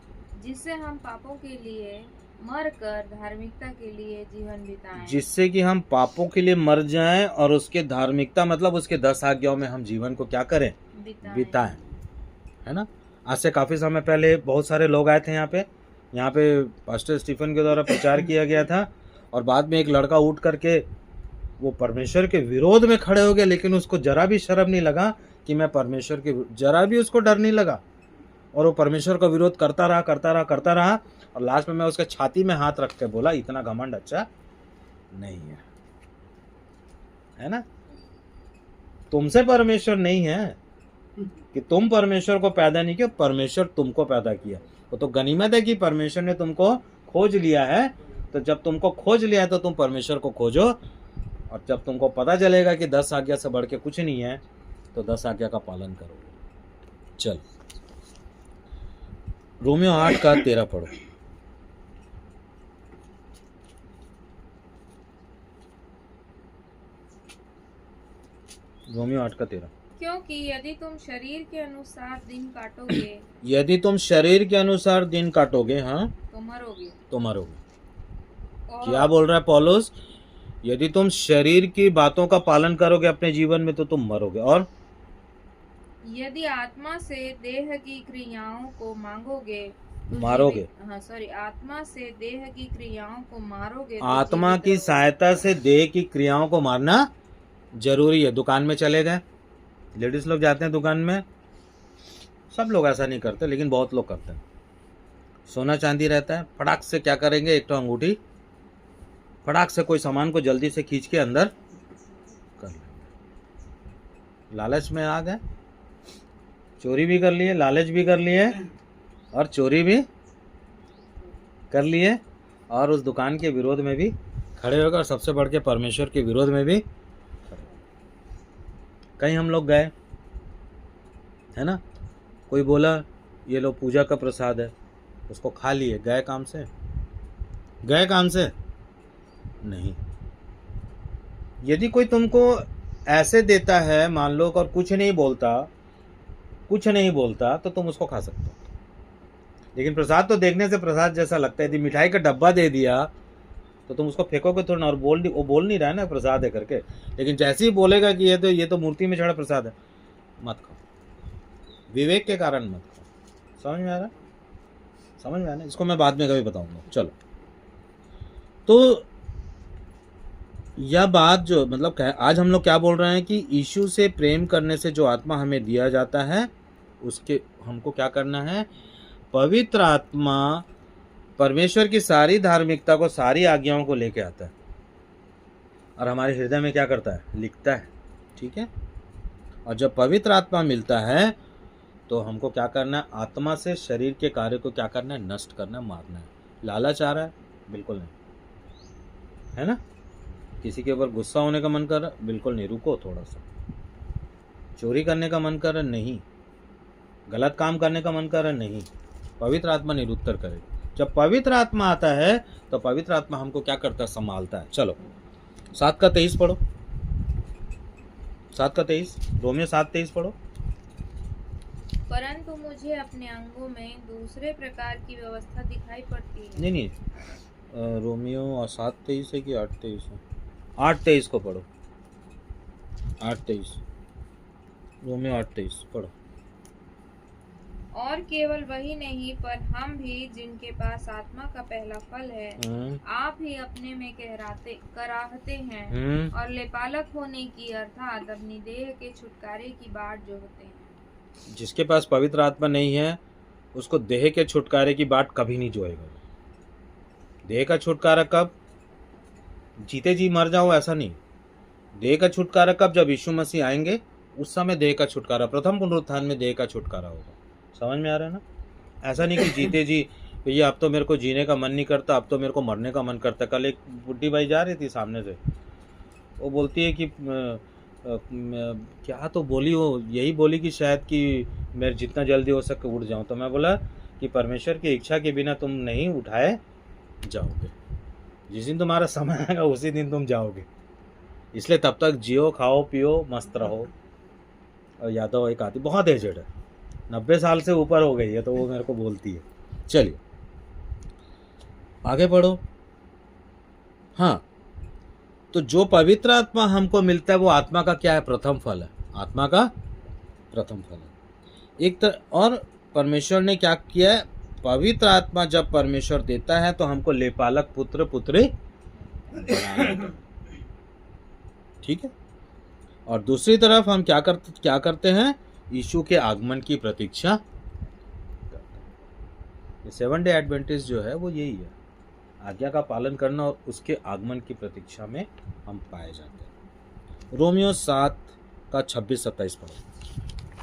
जिससे हम पापों के लिए मर कर धार्मिकता के लिए जीवन बिताएं। जिससे कि हम पापों के लिए मर जाएं और उसके धार्मिकता मतलब उसके 10 आज्ञाओं में हम जीवन को क्या करें? बिताएं, है ना। आज से काफ़ी समय पहले बहुत सारे लोग आए थे यहाँ पे पास्टर स्टीफन के द्वारा प्रचार किया गया था, और बाद में एक लड़का उठ करके वो परमेश्वर के विरोध में खड़े हो गए, लेकिन उसको जरा भी शर्म नहीं लगा कि मैं परमेश्वर के, जरा भी उसको डर नहीं लगा, और वो परमेश्वर का विरोध करता रहा, और लास्ट में मैं उसके छाती में हाथ रख के बोला, इतना घमंड अच्छा नहीं है ना। तुमसे परमेश्वर नहीं है कि तुम परमेश्वर को पैदा नहीं किया, परमेश्वर तुमको पैदा किया। वो तो गनीमत है कि परमेश्वर ने तुमको खोज लिया है। तो जब तुमको खोज लिया है तो तुम परमेश्वर को खोजो, और जब तुमको पता चलेगा कि 10 आज्ञा से बढ़ के कुछ नहीं है तो 10 आज्ञा का पालन करोगे। चल रोमियो 8 का 13 पढ़ो। रोमियो 8 का 13। क्योंकि यदि तुम शरीर के अनुसार दिन काटोगे, यदि तुम शरीर के अनुसार दिन काटोगे, हाँ, तो मरोगे। क्या बोल रहा है पौलुस? यदि तुम शरीर की बातों का पालन करोगे अपने जीवन में तो तुम मरोगे। और यदि आत्मा से देह की क्रियाओं को मांगोगे तो मारोगे, आत्मा से देह की क्रियाओं को मारोगे, तो आत्मा की सहायता से देह की क्रियाओं को मारना जरूरी है। दुकान में चले गए, लेडीज लोग जाते हैं दुकान में, सब लोग ऐसा नहीं करते लेकिन बहुत लोग करते हैं। सोना चांदी रहता है, फटाक से क्या करेंगे, एक तो अंगूठी, फटाक से कोई सामान को जल्दी से खींच के अंदर कर लेंगे। लालच में आ गए, चोरी भी कर लिए, लालच भी कर लिए, और चोरी भी कर लिए, और उस दुकान के विरोध में भी खड़े हो गए, और सबसे बढ़ के परमेश्वर के विरोध में भी खड़े। कहीं हम लोग गए, है ना, कोई बोला ये लो पूजा का प्रसाद है, उसको खा लिए, गए काम से नहीं। यदि कोई तुमको ऐसे देता है मान लो, और कुछ नहीं बोलता तो तुम उसको खा सकते हो। लेकिन प्रसाद तो देखने से प्रसाद जैसा लगता है। यदि मिठाई का डब्बा दे दिया तो तुम उसको फेंकोगे थोड़ा ना, और वो बोल नहीं रहा है ना प्रसाद है करके, लेकिन जैसे ही बोलेगा कि ये तो मूर्ति में चढ़ा प्रसाद है, मत खाओ, विवेक के कारण मत खाओ। समझ में आ रहा है? इसको मैं बाद में कभी बताऊंगा। चलो, तो यह बात जो मतलब आज हम लोग क्या बोल रहे हैं कि यीशु से प्रेम करने से जो आत्मा हमें दिया जाता है, उसके हमको क्या करना है, पवित्र आत्मा परमेश्वर की सारी धार्मिकता को, सारी आज्ञाओं को लेके आता है, और हमारे हृदय में क्या करता है, लिखता है। ठीक है, और जब पवित्र आत्मा मिलता है तो हमको क्या करना है, आत्मा से शरीर के कार्य को क्या करना है, नष्ट करना है, मारना है। लालच आ रहा है? बिल्कुल नहीं, है ना। किसी के ऊपर गुस्सा होने का मन कर रहा है? बिल्कुल नहीं, रुको थोड़ा सा। चोरी करने का मन कर रहा है? नहीं। गलत काम करने का मन कर रहा है? नहीं। पवित्र आत्मा निरुत्तर करे। जब पवित्र आत्मा आता है तो पवित्र आत्मा हमको क्या करता है, संभालता है। चलो 7 का 23 पढ़ो। 7 का 23, रोमियो 7:23 पढ़ो। परंतु मुझे अपने अंगों में दूसरे प्रकार की व्यवस्था दिखाई पड़ती है। नहीं, रोमियो 7:23 है कि 8:23 है? 8:23 को पढ़ो। 8:23, रोमियो 8:23 पढ़ो। और केवल वही नहीं, पर हम भी जिनके पास आत्मा का पहला फल है, आप ही अपने में कराहते हैं, और लेपालक होने की अर्थात अपनी देह के छुटकारे की बाट जोहते हैं। जिसके पास पवित्र आत्मा नहीं है उसको देह के छुटकारे की बाट कभी नहीं जोएगा। देह का छुटकारा कब? जीते जी मर जाओ ऐसा नहीं। देह का छुटकारा कब? जब यीशु मसीह आएंगे उस समय देह का छुटकारा, प्रथम पुनरुत्थान में देह का छुटकारा होगा। समझ में आ रहा है ना? ऐसा नहीं कि जीते जी भैया अब तो मेरे को जीने का मन नहीं करता, अब तो मेरे को मरने का मन करता। कल एक बुढ़ी भाई जा रही थी सामने से, वो बोलती है कि क्या तो बोली, वो यही बोली कि शायद कि मैं जितना जल्दी हो सके उठ जाऊं। तो मैं बोला कि परमेश्वर की इच्छा के बिना तुम नहीं उठाए जाओगे। जिस दिन तुम्हारा समय आएगा उसी दिन तुम जाओगे। इसलिए तब तक जियो, खाओ, पियो, मस्त रहो। और यादव एक आती बहुत एजेड है, 90 साल से ऊपर हो गई है, तो वो मेरे को बोलती है। चलिए आगे बढ़ो। हाँ, तो जो पवित्र आत्मा हमको मिलता है वो आत्मा का क्या है? प्रथम फल है। आत्मा का प्रथम फल है। एक और परमेश्वर ने क्या किया है, पवित्र आत्मा जब परमेश्वर देता है तो हमको लेपालक पुत्र पुत्री बनाना, ठीक है। और दूसरी तरफ हम क्या करते हैं, यीशु के आगमन की प्रतीक्षा करते हैं। 7 डे एडवेंटिस्ट जो है वो यही है, आज्ञा का पालन करना और उसके आगमन की प्रतीक्षा में हम पाए जाते हैं। रोमियो 7 का 26-27 पढ़ो,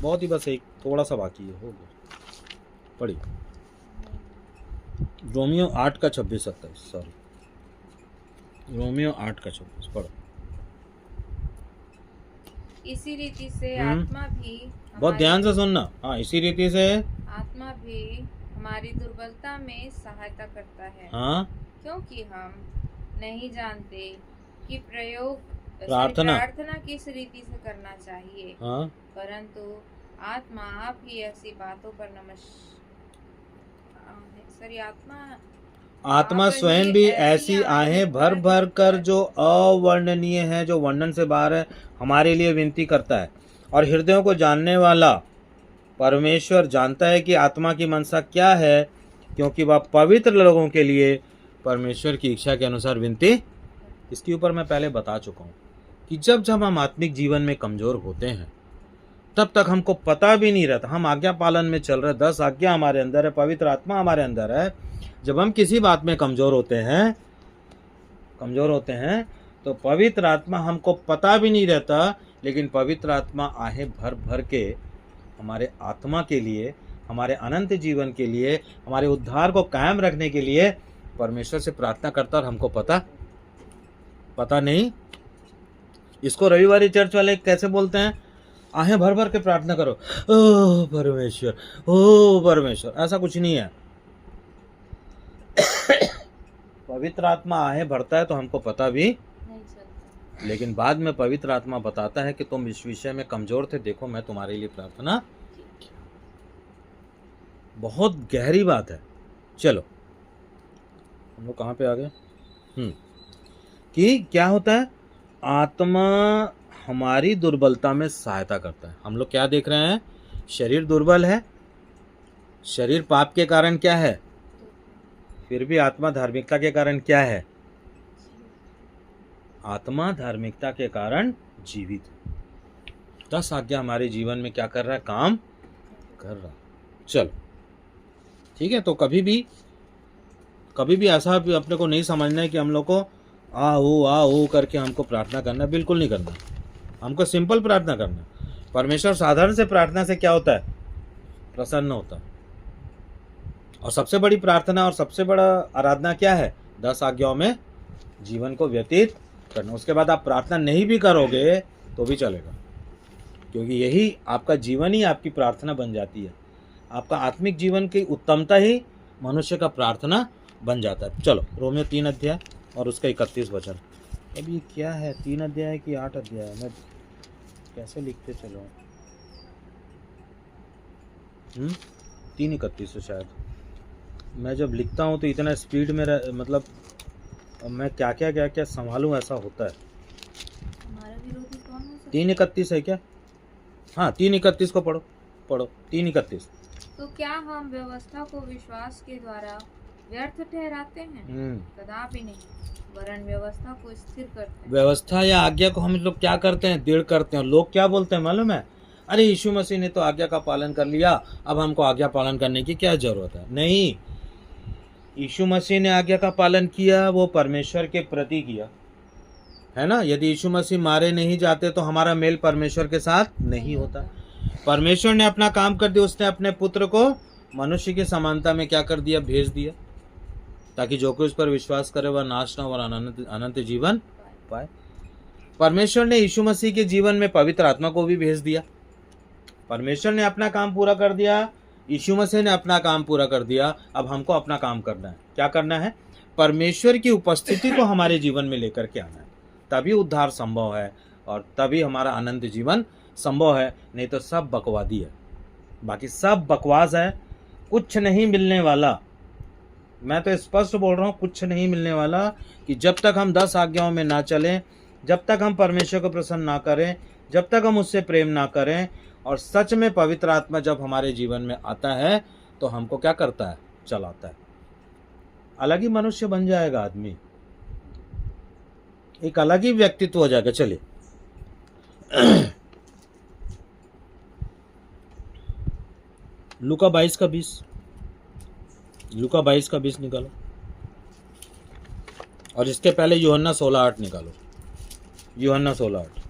बहुत ही बस एक थोड़ा सा बाकी है, हो गया, पढ़िए। रोमियो 8 का 26-27, सॉरी, रोमियो 8 का 26 पढ़ो। इसी रीति से आत्मा भी, बहुत ध्यान से सुनना, हाँ, इसी रीति से आत्मा भी हमारी दुर्बलता में सहायता करता है, हाँ, क्योंकि हम नहीं जानते कि प्रार्थना किस रीति से करना चाहिए, हाँ, परंतु आत्मा आप ही ऐसी बातों पर आत्मा स्वयं भी ऐसी आहें भर भर कर जो अवर्णनीय है, जो वर्णन से बाहर है, हमारे लिए विनती करता है। और हृदयों को जानने वाला परमेश्वर जानता है कि आत्मा की मनसा क्या है, क्योंकि वह पवित्र लोगों के लिए परमेश्वर की इच्छा के अनुसार विनती। इसके ऊपर मैं पहले बता चुका हूँ कि जब हम आत्मिक जीवन में कमज़ोर होते हैं तब तक हमको पता भी नहीं रहता, हम आज्ञा पालन में चल रहे, 10 आज्ञा हमारे अंदर है, पवित्र आत्मा हमारे अंदर है। जब हम किसी बात में कमज़ोर होते हैं तो पवित्र आत्मा हमको पता भी नहीं रहता, लेकिन पवित्र आत्मा आहें भर भर के हमारे आत्मा के लिए, हमारे अनंत जीवन के लिए, हमारे उद्धार को कायम रखने के लिए परमेश्वर से प्रार्थना करता, और हमको पता नहीं। इसको रविवारी चर्च वाले कैसे बोलते हैं, आहें भर भर के प्रार्थना करो, ओ परमेश्वर, ओ परमेश्वर, ऐसा कुछ नहीं है। पवित्र आत्मा आहें भरता है तो हमको पता भी नहीं चलता, लेकिन बाद में पवित्र आत्मा बताता है कि तुम इस विषय में कमजोर थे, देखो मैं तुम्हारे लिए प्रार्थना। बहुत गहरी बात है। चलो हम लोग कहाँ पे आ गए, कि क्या होता है, आत्मा हमारी दुर्बलता में सहायता करता है। हम लोग क्या देख रहे हैं, शरीर दुर्बल है, शरीर पाप के कारण क्या है, फिर भी आत्मा धार्मिकता के कारण क्या है, आत्मा धार्मिकता के कारण जीवित है। 10 आज्ञा हमारे जीवन में क्या कर रहा है, काम कर रहा है। चलो ठीक है, तो कभी भी ऐसा भी अपने को नहीं समझना है कि हम लोग को आ ओ करके हमको प्रार्थना करना, बिल्कुल नहीं करना। हमको सिंपल प्रार्थना करना। परमेश्वर साधारण से प्रार्थना से क्या होता है, प्रसन्न होता है। और सबसे बड़ी प्रार्थना और सबसे बड़ा आराधना क्या है, 10 आज्ञाओं में जीवन को व्यतीत करना। उसके बाद आप प्रार्थना नहीं भी करोगे तो भी चलेगा, क्योंकि यही आपका जीवन ही आपकी प्रार्थना बन जाती है। आपका आत्मिक जीवन की उत्तमता ही मनुष्य का प्रार्थना बन जाता है। चलो रोमियो 3 अध्याय और उसका 31 वचन। अब ये क्या है, 3 अध्याय की 8 अध्याय, मैं कैसे लिखते चलो, 3:31 शायद। मैं जब लिखता हूँ तो इतना स्पीड में मतलब मैं क्या संभालूँ, ऐसा होता है। हमारा विरोधी कौन हो सकता है? 3:31 है क्या, हाँ 3:31 को पढ़ो 3:31। तो क्या हम व्यवस्था को विश्वास के द्वारा व्यर्थ ठहराते हैं? कदापि नहीं, वरन व्यवस्था को स्थिर करते हैं। व्यवस्था या आज्ञा को हम लोग क्या करते हैं, दृढ़ करते हैं। लोग क्या बोलते हैं मालूम है, अरे यीशु मसीह ने तो आज्ञा का पालन कर लिया, अब हमको आज्ञा पालन करने की क्या जरूरत है। नहीं, यीशु मसीह ने आज्ञा का पालन किया, वो परमेश्वर के प्रति किया, है ना। यदि यीशु मसीह मारे नहीं जाते तो हमारा मेल परमेश्वर के साथ नहीं होता। परमेश्वर ने अपना काम कर दिया, उसने अपने पुत्र को मनुष्य की समानता में क्या कर दिया, भेज दिया, ताकि जो कोई उस पर विश्वास करे वह नाश न हो और अनंत जीवन पाए। परमेश्वर ने यीशु मसीह के जीवन में पवित्र आत्मा को भी भेज दिया। परमेश्वर ने अपना काम पूरा कर दिया, यीशु मसीह ने अपना काम पूरा कर दिया। अब हमको अपना काम करना है। क्या करना है, परमेश्वर की उपस्थिति को हमारे जीवन में लेकर के आना है, तभी उद्धार संभव है और तभी हमारा अनंत जीवन संभव है। नहीं तो सब बकवादी है, बाकी सब बकवास है, कुछ नहीं मिलने वाला। मैं तो स्पष्ट बोल रहा हूँ, कुछ नहीं मिलने वाला। कि जब तक हम 10 आज्ञाओं में ना चलें, जब तक हम परमेश्वर को प्रसन्न ना करें, जब तक हम उससे प्रेम ना करें, और सच में पवित्र आत्मा जब हमारे जीवन में आता है तो हमको क्या करता है, चलाता है। अलग ही मनुष्य बन जाएगा आदमी, एक अलग ही व्यक्तित्व हो जाएगा। चलिए लूका 22:20, लूका 22:20 निकालो, और इसके पहले यूहन्ना 16:8 निकालो। यूहन्ना 16:8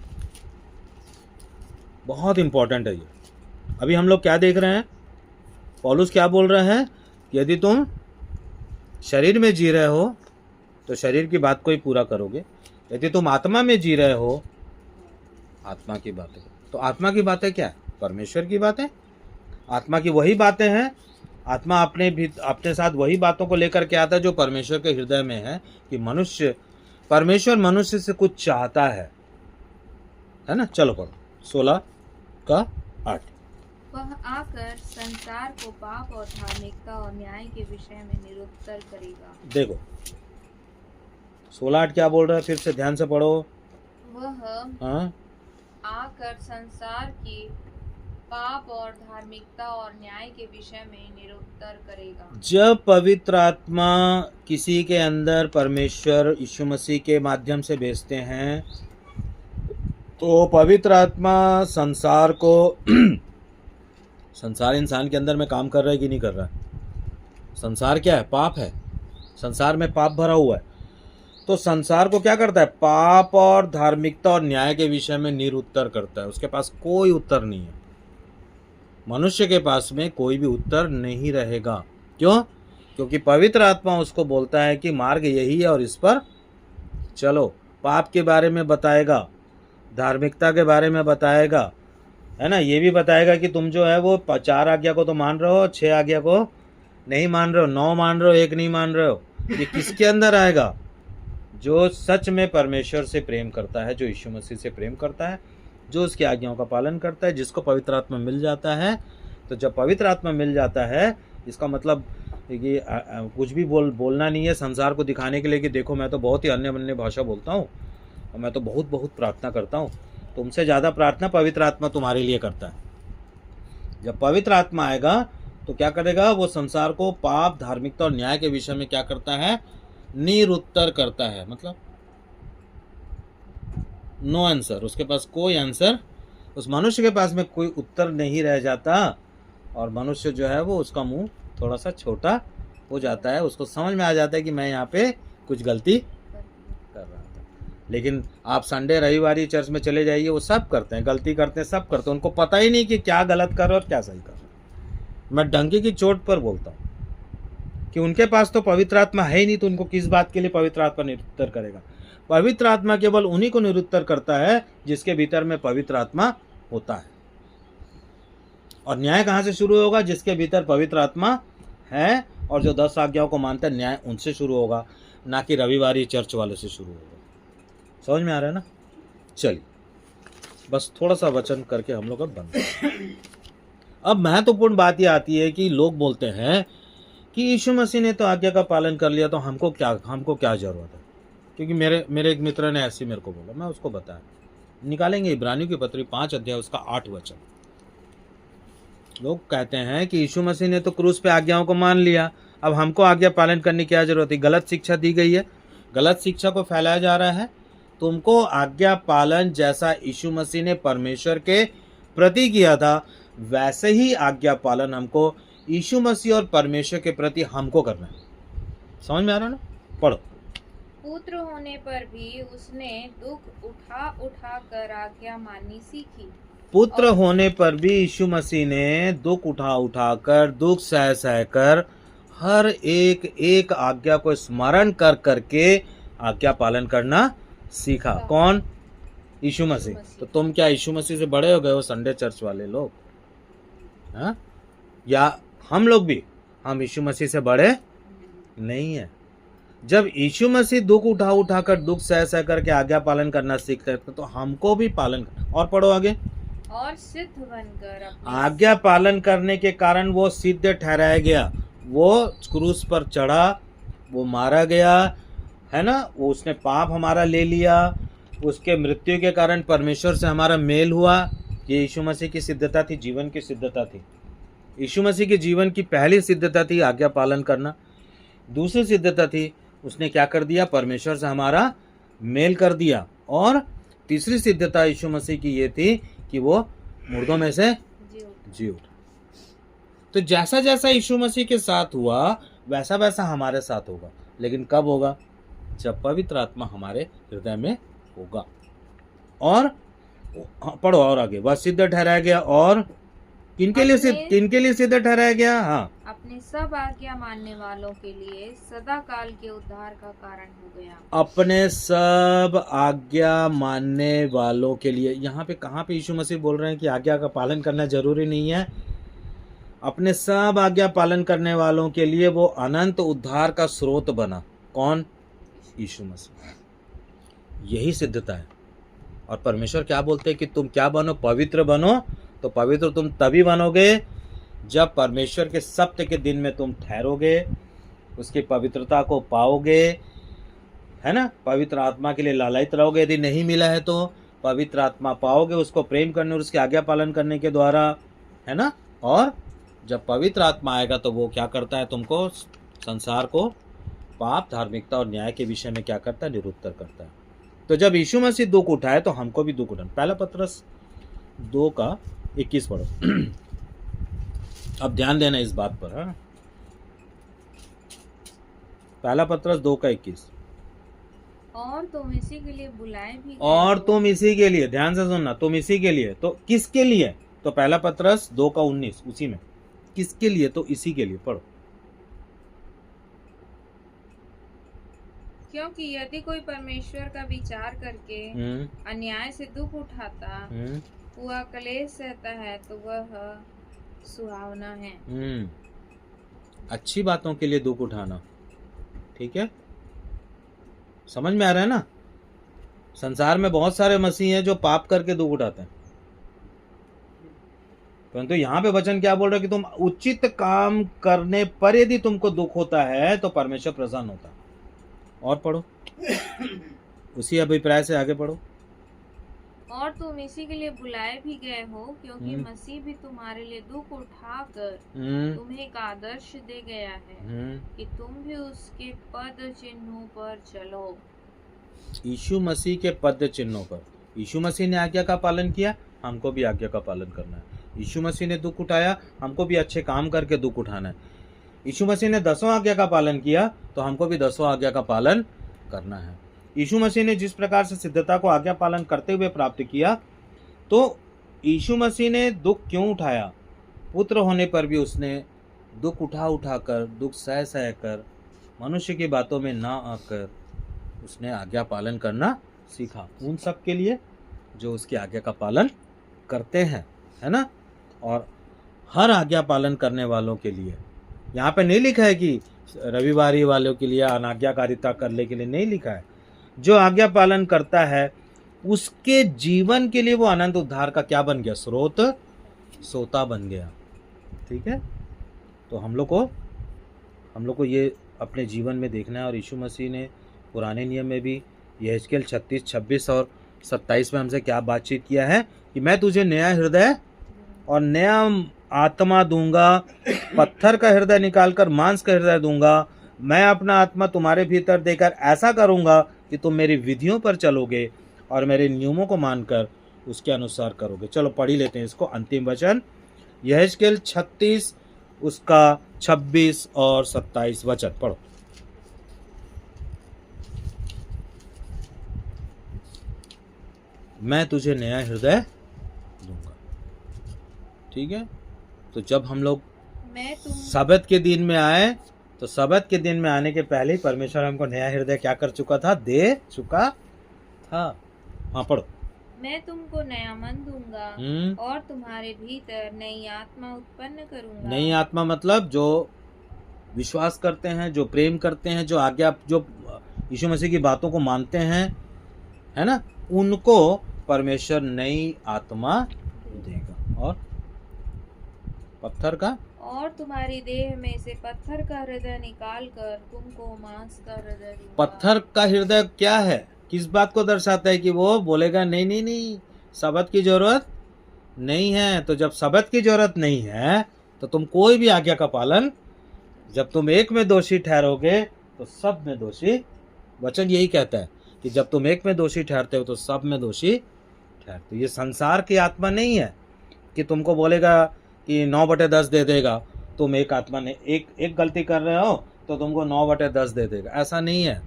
बहुत इंपॉर्टेंट है ये। अभी हम लोग क्या देख रहे हैं, पौलुस क्या बोल रहे हैं, यदि तुम शरीर में जी रहे हो तो शरीर की बात को ही पूरा करोगे, यदि तुम आत्मा में जी रहे हो आत्मा की बातें। तो आत्मा की बातें क्या है, परमेश्वर की बातें। आत्मा की वही बातें हैं, आत्मा अपने साथ वही बातों को लेकर के आता है जो परमेश्वर के हृदय में है, कि परमेश्वर मनुष्य से कुछ चाहता है ना। चलो पढ़ो 16:8। वह आकर संसार को पाप और धार्मिकता और न्याय के विषय में निरुत्तर करेगा। देखो 16:8 क्या बोल रहा है, फिर से ध्यान से पढ़ो। वह आकर संसार की पाप और धार्मिकता और न्याय के विषय में निरुत्तर करेगा। जब पवित्र आत्मा किसी के अंदर परमेश्वर यीशु मसीह के माध्यम से भेजते हैं तो पवित्र आत्मा संसार को संसार इंसान के अंदर में काम कर रहा है कि नहीं कर रहा है। संसार क्या है, पाप है, संसार में पाप भरा हुआ है। तो संसार को क्या करता है, पाप और धार्मिकता और न्याय के विषय में निरुत्तर करता है। उसके पास कोई उत्तर नहीं है, मनुष्य के पास में कोई भी उत्तर नहीं रहेगा। क्यों? क्योंकि पवित्र आत्मा उसको बोलता है कि मार्ग यही है और इस पर चलो। पाप के बारे में बताएगा, धार्मिकता के बारे में बताएगा, है ना। ये भी बताएगा कि तुम जो है वो 4 आज्ञा को तो मान रहे हो, 6 आज्ञा को नहीं मान रहे हो, 9 मान रहे हो, 1 नहीं मान रहे हो। ये किसके अंदर आएगा, जो सच में परमेश्वर से प्रेम करता है, जो यीशु मसीह से प्रेम करता है, जो उसकी आज्ञाओं का पालन करता है, जिसको पवित्र आत्मा मिल जाता है। तो जब पवित्र आत्मा मिल जाता है, इसका मतलब कि कुछ भी बोलना नहीं है संसार को दिखाने के लिए कि देखो मैं तो बहुत ही अन्य भाषा बोलता हूँ और मैं तो बहुत प्रार्थना करता हूँ। तुमसे ज़्यादा प्रार्थना पवित्र आत्मा तुम्हारे लिए करता है। जब पवित्र आत्मा आएगा तो क्या करेगा, वो संसार को पाप, धार्मिकता और न्याय के विषय में क्या करता है, निरुत्तर करता है। मतलब नो आंसर, उसके पास कोई आंसर, उस मनुष्य के पास में कोई उत्तर नहीं रह जाता और मनुष्य जो है वो उसका मुंह थोड़ा सा छोटा हो जाता है। उसको समझ में आ जाता है कि मैं यहाँ पे कुछ गलती कर रहा था। लेकिन आप संडे रविवारी चर्च में चले जाइए, वो सब करते हैं, गलती करते हैं, सब करते हैं, उनको पता ही नहीं कि क्या गलत कर रहे और क्या सही कर रहे। मैं डंके की चोट पर बोलता हूँ कि उनके पास तो पवित्र आत्मा है ही नहीं, तो उनको किस बात के लिए पवित्र आत्मा निरुत्तर करेगा। पवित्र आत्मा केवल उन्हीं को निरुत्तर करता है जिसके भीतर में पवित्र आत्मा होता है। और न्याय कहाँ से शुरू होगा, जिसके भीतर पवित्र आत्मा है और जो 10 आज्ञाओं को मानता है, न्याय उनसे शुरू होगा, ना कि रविवारी चर्च वाले से शुरू होगा। समझ में आ रहा है ना। चलिए बस थोड़ा सा वचन करके हम लोग अब बंद। अब महत्वपूर्ण बात ये आती है कि लोग बोलते हैं कि यीशु मसीह ने तो आज्ञा का पालन कर लिया, तो हमको क्या जरूरत है। क्योंकि मेरे एक मित्र ने ऐसे मेरे को बोला, मैं उसको बताया। निकालेंगे इब्रानियों की पत्री 5 अध्याय उसका 8 वचन। लोग कहते हैं कि यीशु मसीह ने तो क्रूस पे आज्ञाओं को मान लिया, अब हमको आज्ञा पालन करने की क्या जरूरत है। गलत शिक्षा दी गई है, गलत शिक्षा को फैलाया जा रहा है। तुमको आज्ञा पालन जैसा यीशु मसीह ने परमेश्वर के प्रति किया था, वैसे ही आज्ञा पालन हमको यीशु मसीह और परमेश्वर के प्रति हमको करना है। समझ में आ रहा है ना। पढ़ो। पुत्र होने पर भी उसने दुख उठा कर आज्ञा माननी सीखी। पुत्र होने पर भी यीशु मसीह ने दुख उठा कर, दुख सह कर हर एक आज्ञा को स्मरण कर करके आज्ञा पालन करना सीखा। कौन? यीशु मसीह। तो तुम क्या यीशु मसीह से बड़े हो गए हो उस चर्च वाले लोग? हाँ, या हम लोग भी, हम यीशु मसीह से बड़े नहीं है। जब यीशु मसीह दुख उठा कर, दुख सह करके आज्ञा पालन करना सीखते हैं, तो हमको भी पालन करना। और पढ़ो आगे। और सिद्ध बनकर आज्ञा पालन करने के कारण वो सिद्ध ठहराया गया। वो क्रूस पर चढ़ा, वो मारा गया, है ना। वो उसने पाप हमारा ले लिया, उसके मृत्यु के कारण परमेश्वर से हमारा मेल हुआ, ये यीशु मसीह की सिद्धता थी, जीवन की सिद्धता थी। यीशु मसीह के जीवन की पहली सिद्धता थी आज्ञा पालन करना। दूसरी सिद्धता थी उसने क्या कर दिया, परमेश्वर से हमारा मेल कर दिया। और तीसरी सिद्धता यीशु मसीह की ये थी कि वो मुर्दों में से जी उठा। तो जैसा जैसा यीशु मसीह के साथ हुआ वैसा वैसा हमारे साथ होगा, लेकिन कब होगा, जब पवित्र आत्मा हमारे हृदय में होगा। और पढ़ो और आगे, वह सिद्ध ठहराया गया और किनके लिए सिद्ध ठहराया गया, हाँ, अपने सब आज्ञा मानने वालों के लिए सदा काल के उद्धार का कारण हो गया। अपने सब आज्ञा मानने वालों के लिए, यहाँ पे कहाँ पे यीशु मसीह बोल रहे हैं कि आज्ञा का पालन करना जरूरी नहीं है। अपने सब आज्ञा पालन करने वालों के लिए वो अनंत उद्धार का स्रोत बना। कौन, यीशु मसीह। यही सिद्धता है। और परमेश्वर क्या बोलते हैं कि तुम क्या बनो, पवित्र बनो। तो पवित्र तुम तभी बनोगे जब परमेश्वर के सत्य के दिन में तुम ठहरोगे, उसकी पवित्रता को पाओगे, है ना। पवित्र आत्मा के लिए लालायित रहोगे। यदि नहीं मिला है तो पवित्र आत्मा पाओगे, उसको प्रेम करने और उसकी आज्ञा पालन करने के द्वारा, है ना। और जब पवित्र आत्मा आएगा तो वो क्या करता है, तुमको संसार को पाप, धार्मिकता और न्याय के विषय में क्या करता है, निरुत्तर करता है। तो जब यीशु मसीह दुख उठाए तो हमको भी दुख उठाना। पहला पत्रस 2:21 पढ़ो। अब ध्यान देना इस बात पर, हाँ। पहला पत्रस 2:21। और तुम इसी के लिए बुलाए भी, और तुम इसी के लिए, ध्यान से सुनना, तुम इसी के लिए, तो किसके लिए, तो पहला पत्रस 2:19 उसी में, किसके लिए, तो इसी के लिए। पढ़ो। क्योंकि यदि कोई परमेश्वर का विचार करके अन्याय से दुख उठाता हुआ क्लेश सहता है तो वह सुहावना है। अच्छी बातों के लिए दुख उठाना, ठीक है, समझ में आ रहा है ना। संसार में बहुत सारे मसीह हैं जो पाप करके दुख उठाते हैं, परंतु यहाँ पे वचन क्या बोल रहा है कि तुम उचित काम करने पर यदि तुमको दुख होता है तो परमेश्वर प्रसन्न होता है। और पढ़ो, उसी अभिप्राय से आगे पढ़ो। और तुम इसी के लिए बुलाए भी गए हो क्योंकि मसीह भी तुम्हारे लिए दुख उठाकर तुम्हें एक आदर्श दे गया है कि तुम भी उसके पद चिन्हों पर चलो। यीशु मसीह के पद चिन्हों पर। यीशु मसीह ने आज्ञा का पालन किया, हमको भी आज्ञा का पालन करना है। यीशु मसीह ने दुख उठाया, हमको भी अच्छे काम करके दुख उठाना है। यीशु मसीह ने 10 आज्ञा का पालन किया तो हमको भी 10 आज्ञा का पालन करना है। यीशु मसीह ने जिस प्रकार से सिद्धता को आज्ञा पालन करते हुए प्राप्त किया, तो यीशु मसीह ने दुख क्यों उठाया, पुत्र होने पर भी उसने दुख उठा कर, दुख सह कर, मनुष्य की बातों में ना आकर उसने आज्ञा पालन करना सीखा। उन सब के लिए जो उसकी आज्ञा का पालन करते हैं, है ना। और हर आज्ञा पालन करने वालों के लिए, यहाँ पे नहीं लिखा है कि रविवारी वालों के लिए, अनाज्ञाकारिता करने के लिए नहीं लिखा है। जो आज्ञा पालन करता है उसके जीवन के लिए वो अनंत उद्धार का क्या बन गया, स्रोत, सोता बन गया। ठीक है, तो हम लोग को ये अपने जीवन में देखना है। और यीशु मसीह ने पुराने नियम में भी यहेजकेल 36, 26 और 27 में हमसे क्या बातचीत किया है कि मैं तुझे नया हृदय और नया आत्मा दूंगा, पत्थर का हृदय निकालकर मांस का हृदय दूंगा। मैं अपना आत्मा तुम्हारे भीतर देकर ऐसा करूंगा कि तुम मेरी विधियों पर चलोगे और मेरे नियमों को मानकर उसके अनुसार करोगे। चलो पढ़ ही लेते हैं इसको, अंतिम वचन यहेजकेल 36 उसका 26 और 27 वचन पढ़ो। मैं तुझे नया हृदय दूंगा। ठीक है, तो जब हम लोग सब्त के दिन में आए तो सब्त के दिन में आने के पहले ही परमेश्वर हमको नया हृदय क्या कर चुका था, दे चुका था। हाँ पढ़ो। मैं तुमको नया मन दूंगा और तुम्हारे भीतर नई आत्मा उत्पन्न करूंगा। नई आत्मा मतलब जो विश्वास करते हैं, जो प्रेम करते हैं, जो आज्ञा, जो यीशु मसीह की बातों को मानते हैं, है ना, उनको परमेश्वर नई आत्मा देगा। और पत्थर का, और तुम्हारी देह में से पत्थर का हृदय निकाल कर तुमको मांस का हृदय दूंगा। पत्थर का हृदय क्या है, किस बात को दर्शाता है कि वो बोलेगा नहीं नहीं नहीं, सब्त की जरूरत नहीं है। तो जब शब्द की जरूरत नहीं है तो तुम कोई भी आज्ञा का पालन, जब तुम एक में दोषी ठहरोगे तो सब में दोषी। वचन यही कहता है कि जब तुम एक में दोषी ठहरते हो तो सब में दोषी ठहरते हो। ये संसार की आत्मा नहीं है कि तुमको बोलेगा कि 9/10 दे देगा। तुम एक आत्मा ने एक गलती कर रहे हो तो तुमको 9/10 दे देगा, ऐसा नहीं है।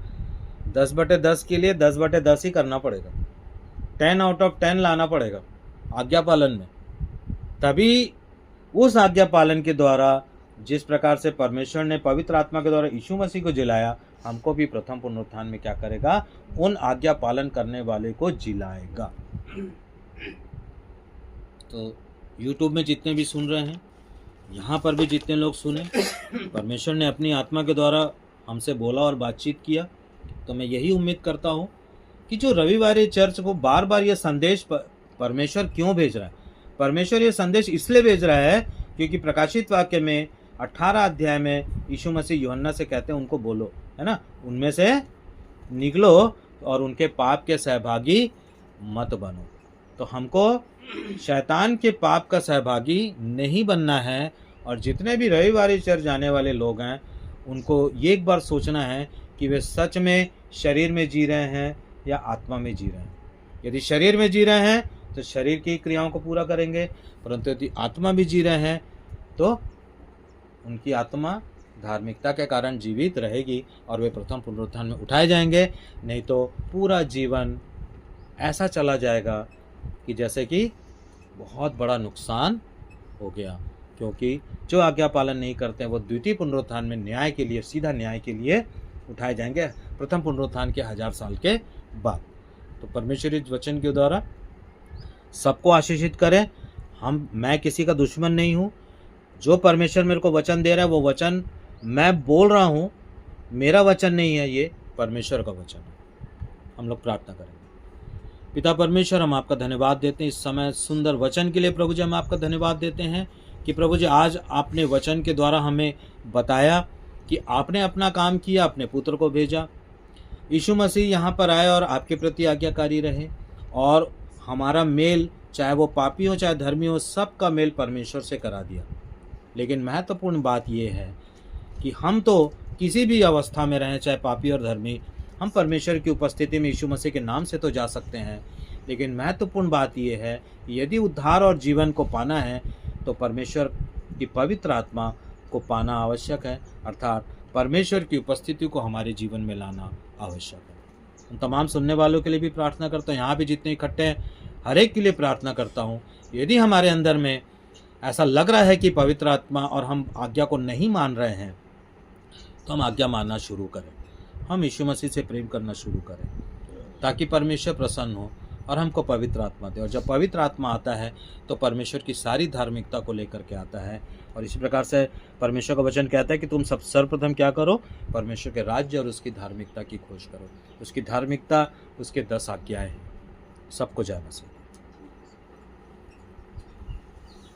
10/10 के लिए 10/10 ही करना पड़ेगा, 10/10 लाना पड़ेगा आज्ञा पालन में। तभी उस आज्ञा पालन के द्वारा जिस प्रकार से परमेश्वर ने पवित्र आत्मा के द्वारा यीशु मसीह को जिलाया, हमको भी प्रथम पुनरुत्थान में क्या करेगा, उन आज्ञा पालन करने वाले को जिलाएगा। तो YouTube में जितने भी सुन रहे हैं, यहाँ पर भी जितने लोग सुने, परमेश्वर ने अपनी आत्मा के द्वारा हमसे बोला और बातचीत किया। तो मैं यही उम्मीद करता हूँ कि जो रविवारी चर्च को बार बार ये संदेश परमेश्वर क्यों भेज रहा है। परमेश्वर ये संदेश इसलिए भेज रहा है क्योंकि प्रकाशित वाक्य में 18 अध्याय में यीशु मसीह यूहन्ना से कहते हैं उनको बोलो, है ना, उनमें से निकलो और उनके पाप के सहभागी मत बनो। तो हमको शैतान के पाप का सहभागी नहीं बनना है। और जितने भी रविवारी चर्च जाने वाले लोग हैं उनको ये एक बार सोचना है कि वे सच में शरीर में जी रहे हैं या आत्मा में जी रहे हैं। यदि शरीर में जी रहे हैं तो शरीर की क्रियाओं को पूरा करेंगे, परंतु यदि आत्मा भी जी रहे हैं तो उनकी आत्मा धार्मिकता के कारण जीवित रहेगी और वे प्रथम पुनरुत्थान में उठाए जाएंगे। नहीं तो पूरा जीवन ऐसा चला जाएगा कि जैसे कि बहुत बड़ा नुकसान हो गया, क्योंकि जो आज्ञा पालन नहीं करते हैं वो द्वितीय पुनरुत्थान में न्याय के लिए, सीधा न्याय के लिए उठाए जाएंगे प्रथम पुनरुत्थान के 1000 साल के बाद। तो परमेश्वर इस वचन के द्वारा सबको आशीषित करें। मैं किसी का दुश्मन नहीं हूँ। जो परमेश्वर मेरे को वचन दे रहा है वो वचन मैं बोल रहा हूँ, मेरा वचन नहीं है, ये परमेश्वर का वचन है। हम लोग प्रार्थना करेंगे। पिता परमेश्वर, हम आपका धन्यवाद देते हैं इस समय सुंदर वचन के लिए। प्रभु जी, हम आपका धन्यवाद देते हैं कि प्रभु जी आज आपने वचन के द्वारा हमें बताया कि आपने अपना काम किया, अपने पुत्र को भेजा, यीशु मसीह यहाँ पर आए और आपके प्रति आज्ञाकारी रहे और हमारा मेल, चाहे वो पापी हो चाहे धर्मी हो, सबका मेल परमेश्वर से करा दिया। लेकिन महत्वपूर्ण बात यह है कि हम तो किसी भी अवस्था में रहें, चाहे पापी और धर्मी, हम परमेश्वर की उपस्थिति में यीशु मसीह के नाम से तो जा सकते हैं। लेकिन महत्वपूर्ण बात यह है कि यदि उद्धार और जीवन को पाना है तो परमेश्वर की पवित्र आत्मा को पाना आवश्यक है, अर्थात परमेश्वर की उपस्थिति को हमारे जीवन में लाना आवश्यक है। उन तमाम सुनने वालों के लिए भी प्रार्थना करता हूँ, यहाँ भी जितने इकट्ठे हैं हर एक के लिए प्रार्थना करता हूँ। यदि हमारे अंदर में ऐसा लग रहा है कि पवित्र आत्मा और हम आज्ञा को नहीं मान रहे हैं तो हम आज्ञा मानना शुरू करें, हम यीशु मसीह से प्रेम करना शुरू करें ताकि परमेश्वर प्रसन्न हो और हमको पवित्र आत्मा दे। और जब पवित्र आत्मा आता है तो परमेश्वर की सारी धार्मिकता को लेकर के आता है। और इसी प्रकार से परमेश्वर का वचन कहता है कि तुम सब सर्वप्रथम क्या करो, परमेश्वर के राज्य और उसकी धार्मिकता की खोज करो। उसकी धार्मिकता, उसके 10 आज्ञाएं हैं। सबको जय मसीह।